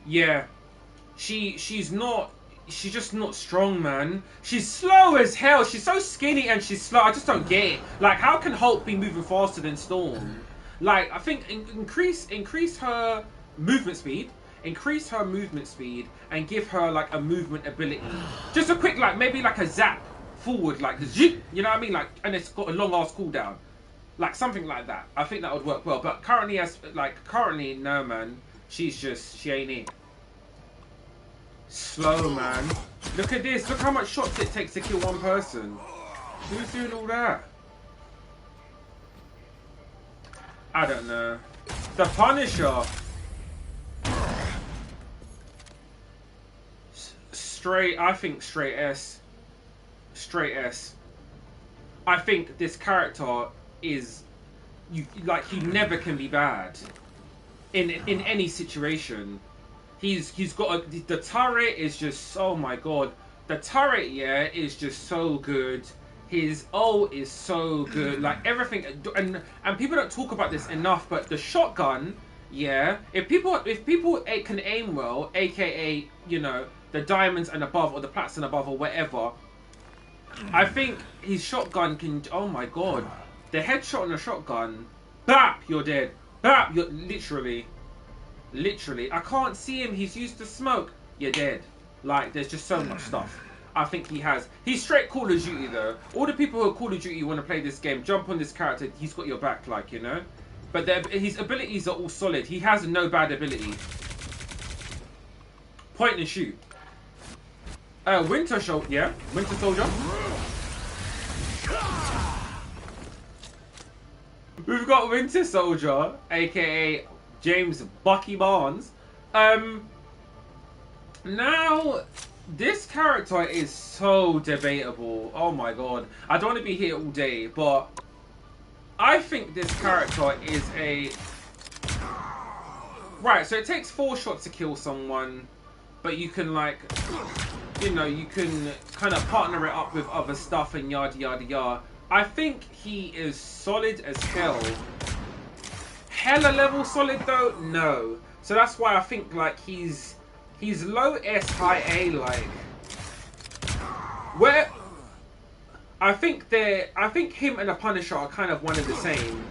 Yeah. She's just not strong, man. She's slow as hell. She's so skinny and she's slow. I just don't get it. Like, how can Hulk be moving faster than Storm? Like, I think increase her movement speed. Increase her movement speed and give her like a movement ability. Just a quick, like, maybe like a zap forward, like the zip, you know what I mean? Like, and it's got a long ass cooldown. Like something like that. I think that would work well. But currently, no, man. She ain't it. Slow, man. Look at this. Look how much shots it takes to kill one person. Who's doing all that? I don't know. The Punisher. I think straight S. Straight S. I think this character is... he never can be bad. In any situation. He's got the turret is just, oh my god, the turret, yeah, is just so good. His ult is so good, like everything, and people don't talk about this enough, but the shotgun, yeah, if people can aim well, aka, you know, the diamonds and above or the plats and above or whatever, I think his shotgun can, oh my god, the headshot on a shotgun, bap, you're dead, bap, you're literally, I can't see him. He's used to smoke. You're dead. Like, there's just so much stuff. I think he has. He's straight Call of Duty, though. All the people who are Call of Duty want to play this game, jump on this character. He's got your back, like, you know? But his abilities are all solid. He has no bad ability. Point and shoot. Winter Soldier. Yeah? Winter Soldier. We've got Winter Soldier, a.k.a. James Bucky Barnes. Now, this character is so debatable. Oh my god. I don't want to be here all day, but I think this character is a... Right, so it takes 4 shots to kill someone, but you can, like, you know, you can kind of partner it up with other stuff and yada yada yada. I think he is solid as hell. Hella level solid though? No. So that's why I think like he's low S, high A, like where I think him and the Punisher are kind of one and the same.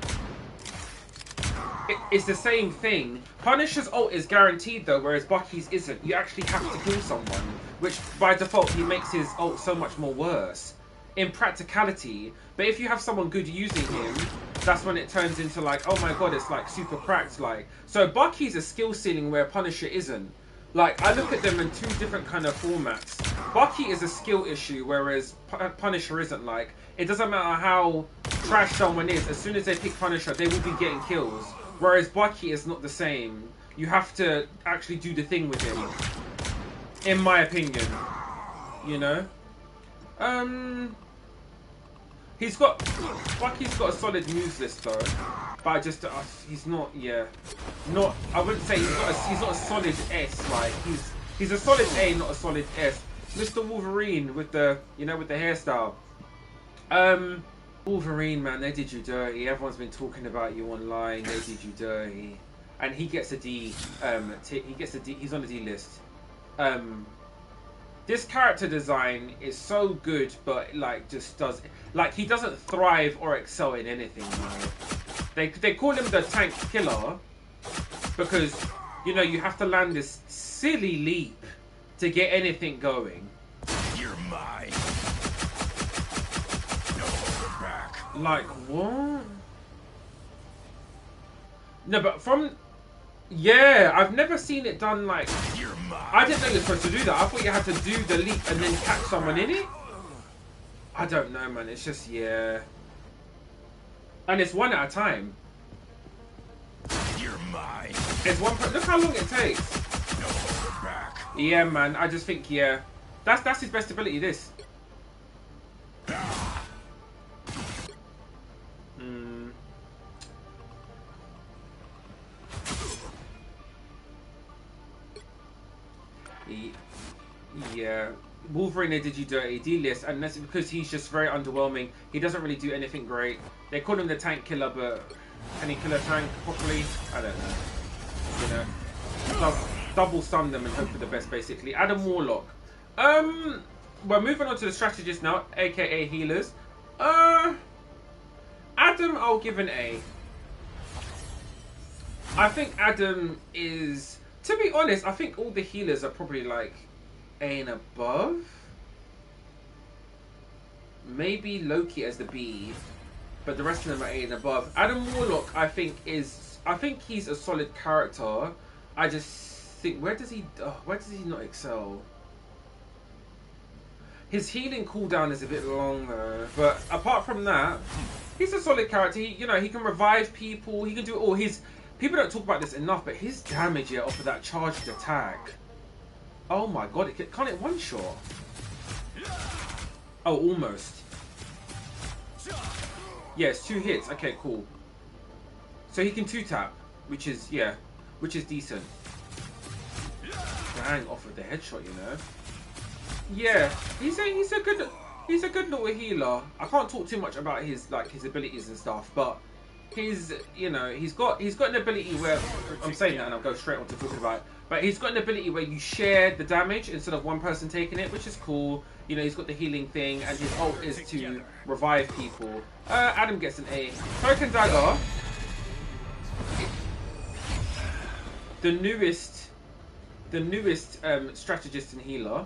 It's the same thing. Punisher's ult is guaranteed though, whereas Bucky's isn't. You actually have to kill someone, which by default he makes his ult so much more worse in practicality. But if you have someone good using him, that's when it turns into like, oh my god, it's like super cracked. Like, so Bucky's a skill ceiling where Punisher isn't. Like, I look at them in 2 different kind of formats. Bucky is a skill issue, whereas Punisher isn't. Like, it doesn't matter how trash someone is, as soon as they pick Punisher, they will be getting kills. Whereas Bucky is not the same. You have to actually do the thing with him, in my opinion. You know? Bucky's got a solid moves list though, but I just he's not, yeah, not. I wouldn't say he's not a solid S. Like he's a solid A, not a solid S. Mr. Wolverine with the, you know, with the hairstyle. Wolverine, man, they did you dirty. Everyone's been talking about you online. They did you dirty, and he gets a D. He gets a D. He's on the D list. This character design is so good, but like just does, like, he doesn't thrive or excel in anything. Like, they call him the tank killer because, you know, you have to land this silly leap to get anything going. You're mine. No back. Like, what? No, but from... Yeah, I've never seen it done like... I didn't know you're supposed to do that. I thought you had to do the leap and then catch someone in it. I don't know, man. It's just, yeah. And it's one at a time. You're mine. It's one... Look how long it takes. No back. Yeah, man. I just think, yeah. That's his best ability. This. Yeah. Wolverine, they did you dirty, D-list, and that's because he's just very underwhelming. He doesn't really do anything great. They call him the tank killer, but can he kill a tank properly? I don't know. You know, double stun them and hope for the best, basically. Adam Warlock. We're moving on to the strategists now, aka healers. Adam, I'll give an A. I think Adam is, to be honest, I think all the healers are probably like A and above. Maybe Loki as the B, but the rest of them are A and above. Adam Warlock, I think he's a solid character. I just think where does he not excel? His healing cooldown is a bit long though, but apart from that, he's a solid character. He can revive people. He can do all his. People don't talk about this enough, but his damage here off of that charged attack. Oh my god, can't it one shot? Oh, almost. Yeah, it's 2 hits. Okay, cool. So he can 2-tap, which is decent. Bang off of the headshot, you know. Yeah, he's a good little healer. I can't talk too much about his abilities and stuff, but he's got an ability where I'm saying that and I'll go straight on to talking about it. But he's got an ability where you share the damage instead of one person taking it, which is cool. You know, he's got the healing thing, and his ult is to revive people. Adam gets an A. Cloak and Dagger, the newest strategist and healer.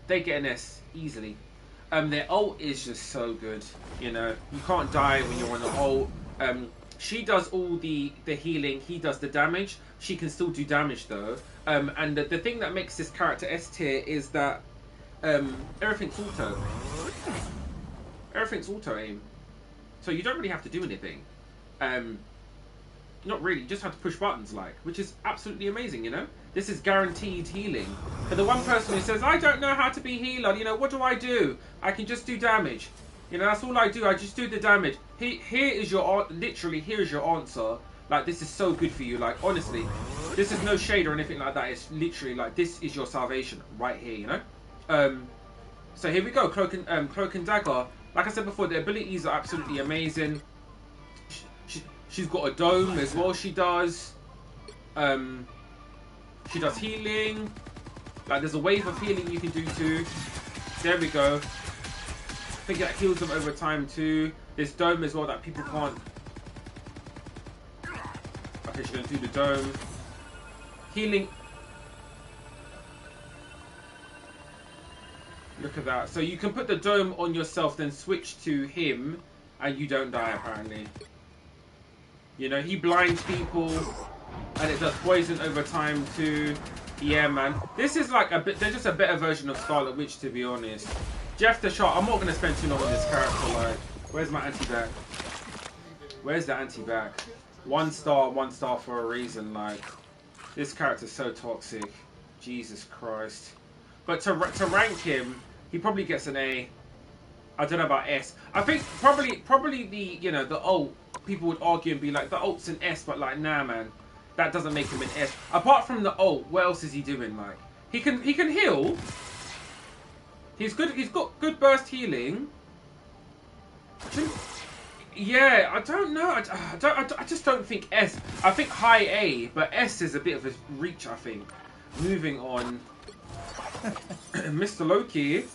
They get an S easily. Their ult is just so good. You know, you can't die when you're on the ult. She does all the healing. He does the damage. She can still do damage though. And the thing that makes this character S tier is that everything's auto. Everything's auto aim. So you don't really have to do anything. Not really. You just have to push buttons, which is absolutely amazing. You know, this is guaranteed healing. For the one person who says, "I don't know how to be healer," you know, what do? I can just do damage. You know, that's all I do. I just do the damage. Here is your answer. Like, this is so good for you. Like, honestly, this is no shade or anything like that. It's literally like, this is your salvation right here. You know. So here we go. Cloak and Dagger. Like I said before, the abilities are absolutely amazing. She's got a dome as well. She does. She does healing. Like, there's a wave of healing you can do too. There we go. I think that heals them over time too. This dome as well that people can't. Okay, she's gonna do the dome. Healing. Look at that. So you can put the dome on yourself, then switch to him, and you don't die apparently. You know, he blinds people, and it does poison over time too. Yeah, man. This is like they're just a better version of Scarlet Witch, to be honest. Jeff the Shark. I'm not gonna spend too long on this character. Like, where's my anti-back? Where's the anti-back? 1 star for a reason. Like, this character's so toxic. Jesus Christ. But to rank him, he probably gets an A. I don't know about S. I think probably the ult. People would argue and be like, the ult's an S, but like, nah, man, that doesn't make him an S. Apart from the ult, what else is he doing? Like, he can heal. He's good. He's got good burst healing. Yeah, I don't know. I just don't think S. I think high A, but S is a bit of a reach, I think. Moving on. Mr. Loki.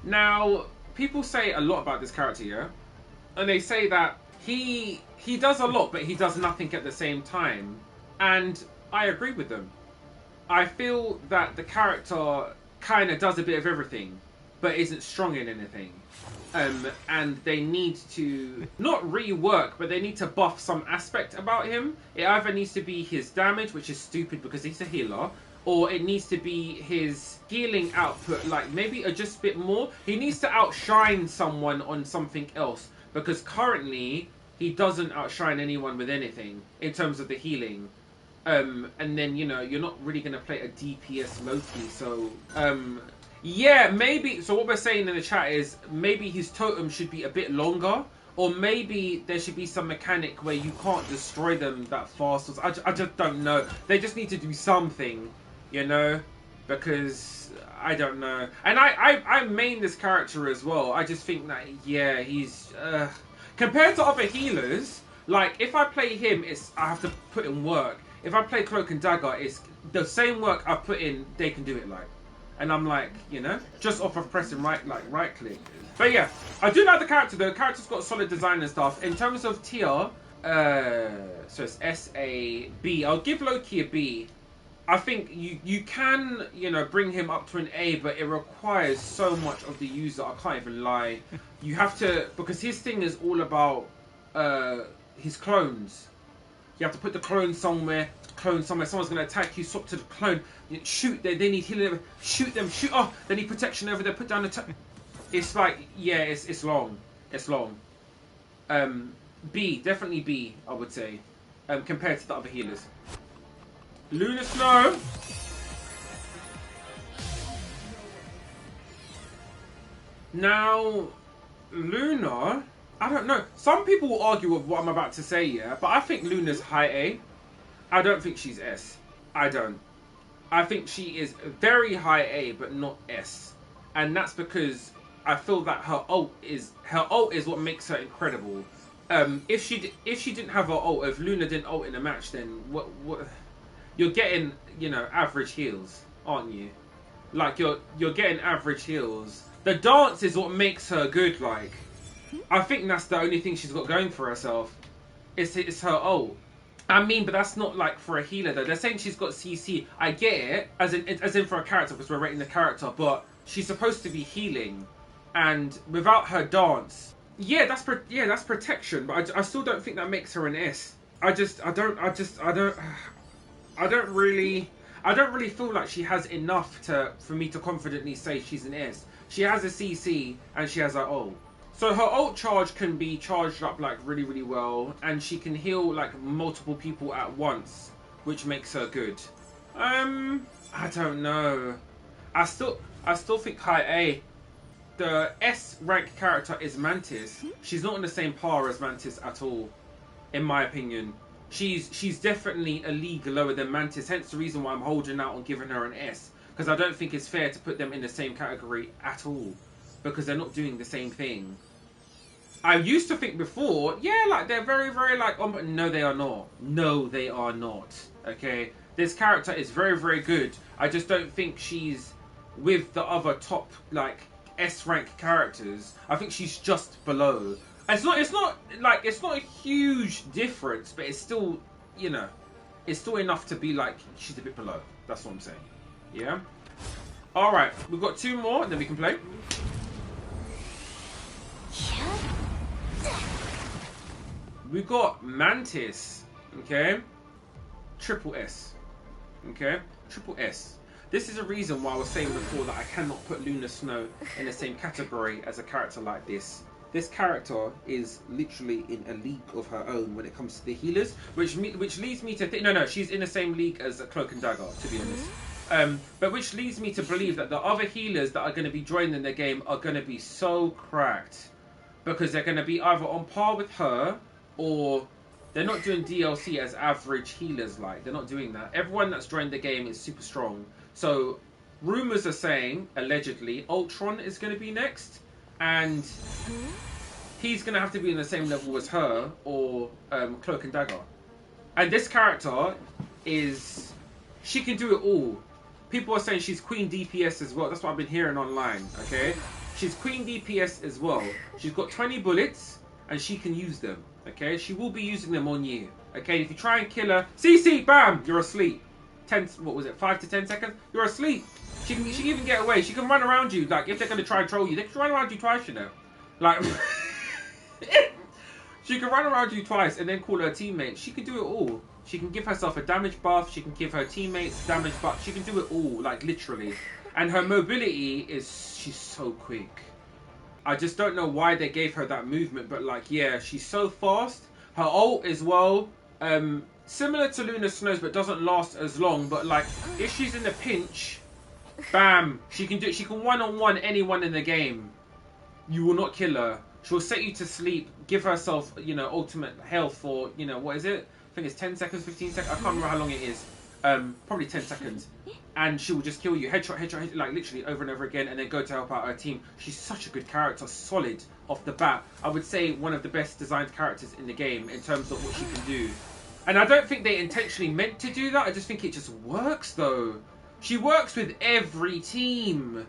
Now, people say a lot about this character, yeah? And they say that he does a lot, but he does nothing at the same time. And I agree with them. I feel that the character kind of does a bit of everything, but isn't strong in anything. And they need to not rework, but they need to buff some aspect about him. It either needs to be his damage, which is stupid because he's a healer, or it needs to be his healing output, like maybe just a bit more. He needs to outshine someone on something else, because currently he doesn't outshine anyone with anything in terms of the healing. And then, you know, you're not really going to play a DPS Loki. So, yeah, maybe. So what we're saying in the chat is maybe his totem should be a bit longer. Or maybe there should be some mechanic where you can't destroy them that fast. I just don't know. They just need to do something, you know? Because I don't know. And I main this character as well. I just think that, yeah, he's... compared to other healers, like, if I play him, I have to put in work. If I play Cloak and Dagger, it's the same work I put in, they can do it like. And I'm like, you know, just off of pressing right click. But yeah, I do like the character though. The character's got solid design and stuff. In terms of tier, so it's S-A-B. I'll give Loki a B. I think you can, you know, bring him up to an A, but it requires so much of the user. I can't even lie. You have to, because his thing is all about his clones. You have to put the clone somewhere. Someone's going to attack you. Swap to the clone. Shoot. They need healing. Shoot them. Shoot. Oh, they need protection over there. Put down the. It's like, yeah, it's long. It's long. B, definitely B, I would say, compared to the other healers. Luna Snow. Now, Luna, I don't know. Some people will argue with what I'm about to say, yeah, but I think Luna's high A. I don't think she's S. I don't. I think she is very high A, but not S. And that's because I feel that her ult is what makes her incredible. If she didn't have her ult, if Luna didn't ult in a match, then what you're getting, you know, average heals, aren't you? Like you're getting average heals. The dance is what makes her good. Like, I think that's the only thing she's got going for herself. It's her ult. I mean, but that's not like for a healer though. They're saying she's got CC. I get it, as in for a character because we're rating the character, but she's supposed to be healing. And without her dance, yeah, that's protection. But I still don't think that makes her an S. I don't really feel like she has enough for me to confidently say she's an S. She has a CC and she has her ult. So her ult charge can be charged up like really, really well, and she can heal like multiple people at once, which makes her good. I don't know. I still think high A. The S rank character is Mantis. She's not in the same par as Mantis at all, in my opinion. She's definitely a league lower than Mantis. Hence the reason why I'm holding out on giving her an S, because I don't think it's fair to put them in the same category at all, because they're not doing the same thing. I used to think before, yeah, like they're very, very like, oh, but no, they are not. No, they are not. Okay, this character is very, very good. I just don't think she's with the other top like S rank characters. I think she's just below. It's not a huge difference, but it's still, you know, it's still enough to be like she's a bit below. That's what I'm saying. Yeah. All right, we've got two more, and then we can play. We got Mantis. Okay. Triple S. Okay. Triple S. This is a reason why I was saying before that I cannot put Luna Snow in the same category as a character like this. This character is literally in a league of her own when it comes to the healers, which leads me to think... No, she's in the same league as a Cloak and Dagger, to be honest. But which leads me to believe that the other healers that are going to be joining the game are going to be so cracked. Because they're going to be either on par with her, or they're not doing DLC as average healers like. They're not doing that. Everyone that's joined the game is super strong. So, rumours are saying, allegedly, Ultron is going to be next. And he's going to have to be in the same level as her, or Cloak and Dagger. And this character is... She can do it all. People are saying she's Queen DPS as well. That's what I've been hearing online, okay? She's Queen DPS as well. She's got 20 bullets, and she can use them, okay? She will be using them on you, okay? If you try and kill her... CC, bam! You're asleep. 5 to 10 seconds? You're asleep. She can even get away. She can run around you. Like, if they're going to try and troll you, they can run around you twice, you know. Like... She can run around you twice and then call her teammate. She can do it all. She can give herself a damage buff. She can give her teammates damage buff. She can do it all, like literally. And her mobility is... She's so quick. I just don't know why they gave her that movement. But like, yeah, she's so fast. Her ult as well similar to Luna Snows, but doesn't last as long. But like, if she's in a pinch, bam, she can do it. She can one-on-one anyone in the game. You will not kill her. She'll set you to sleep, give herself, you know, ultimate health for, you know, what is it? I think it's 10 seconds, 15 seconds. I can't remember how long it is. Probably 10 seconds. And she will just kill you. Headshot, headshot, headshot, like literally over and over again, and then go to help out her team. She's such a good character, solid off the bat. I would say one of the best designed characters in the game in terms of what she can do. And I don't think they intentionally meant to do that. I just think it just works, though. She works with every team.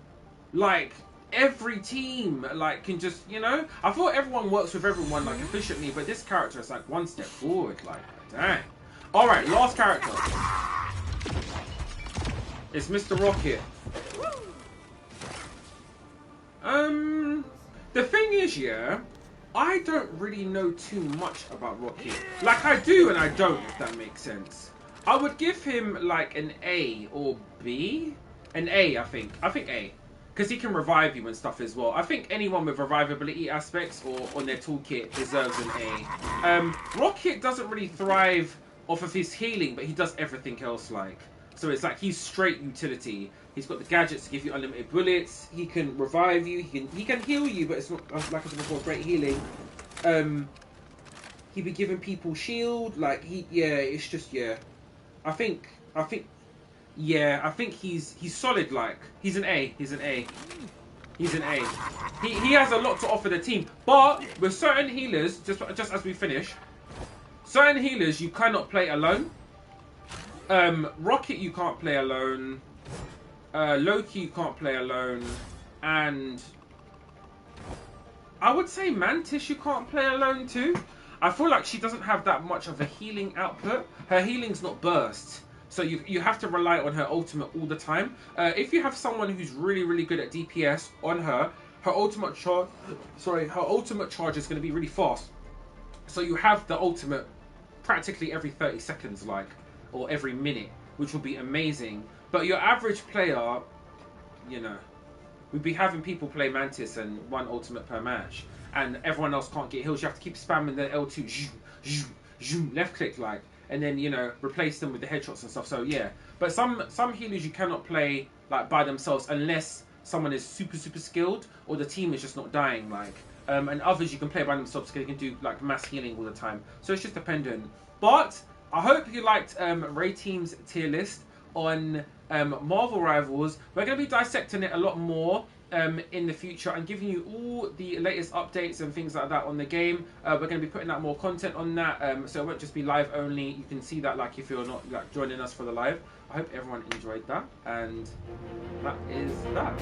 Like, every team, like, can just, you know? I thought everyone works with everyone, like, efficiently, but this character is, like, one step forward. Like, dang. Alright, last character. It's Mr. Rocket. The thing is, yeah, I don't really know too much about Rocket. Like, I do and I don't, if that makes sense. I would give him, like, an A or B. An A, I think. I think A. Because he can revive you and stuff as well. I think anyone with revivability aspects or on their toolkit deserves an A. Rocket doesn't really thrive off of his healing, but he does everything else, like. So it's like he's straight utility. He's got the gadgets to give you unlimited bullets. He can revive you. He can heal you, but it's not, like I said before, great healing. He'd be giving people shield. Like it's just I think he's solid. Like he's an A. He's an A. He's an A. He has a lot to offer the team. But with certain healers, just as we finish, certain healers you cannot play alone. Rocket you can't play alone. Loki you can't play alone. And I would say Mantis you can't play alone too. I feel like she doesn't have that much of a healing output. Her healing's not burst. So you have to rely on her ultimate all the time. If you have someone who's really, really good at DPS on her ultimate charge is going to be really fast. So you have the ultimate practically every 30 seconds, like, or every minute, which would be amazing. But your average player, you know, we'd be having people play Mantis and one ultimate per match, and everyone else can't get heals. You have to keep spamming the L2, left click, like, and then, you know, replace them with the headshots and stuff. So yeah, but some healers you cannot play like by themselves unless someone is super skilled or the team is just not dying, like. And others you can play by themselves because they can do like mass healing all the time. So it's just dependent. But I hope you liked Ray Team's tier list on Marvel Rivals. We're going to be dissecting it a lot more in the future and giving you all the latest updates and things like that on the game. We're going to be putting out more content on that, so it won't just be live only. You can see that, like, if you're not like joining us for the live. I hope everyone enjoyed that, and that is that.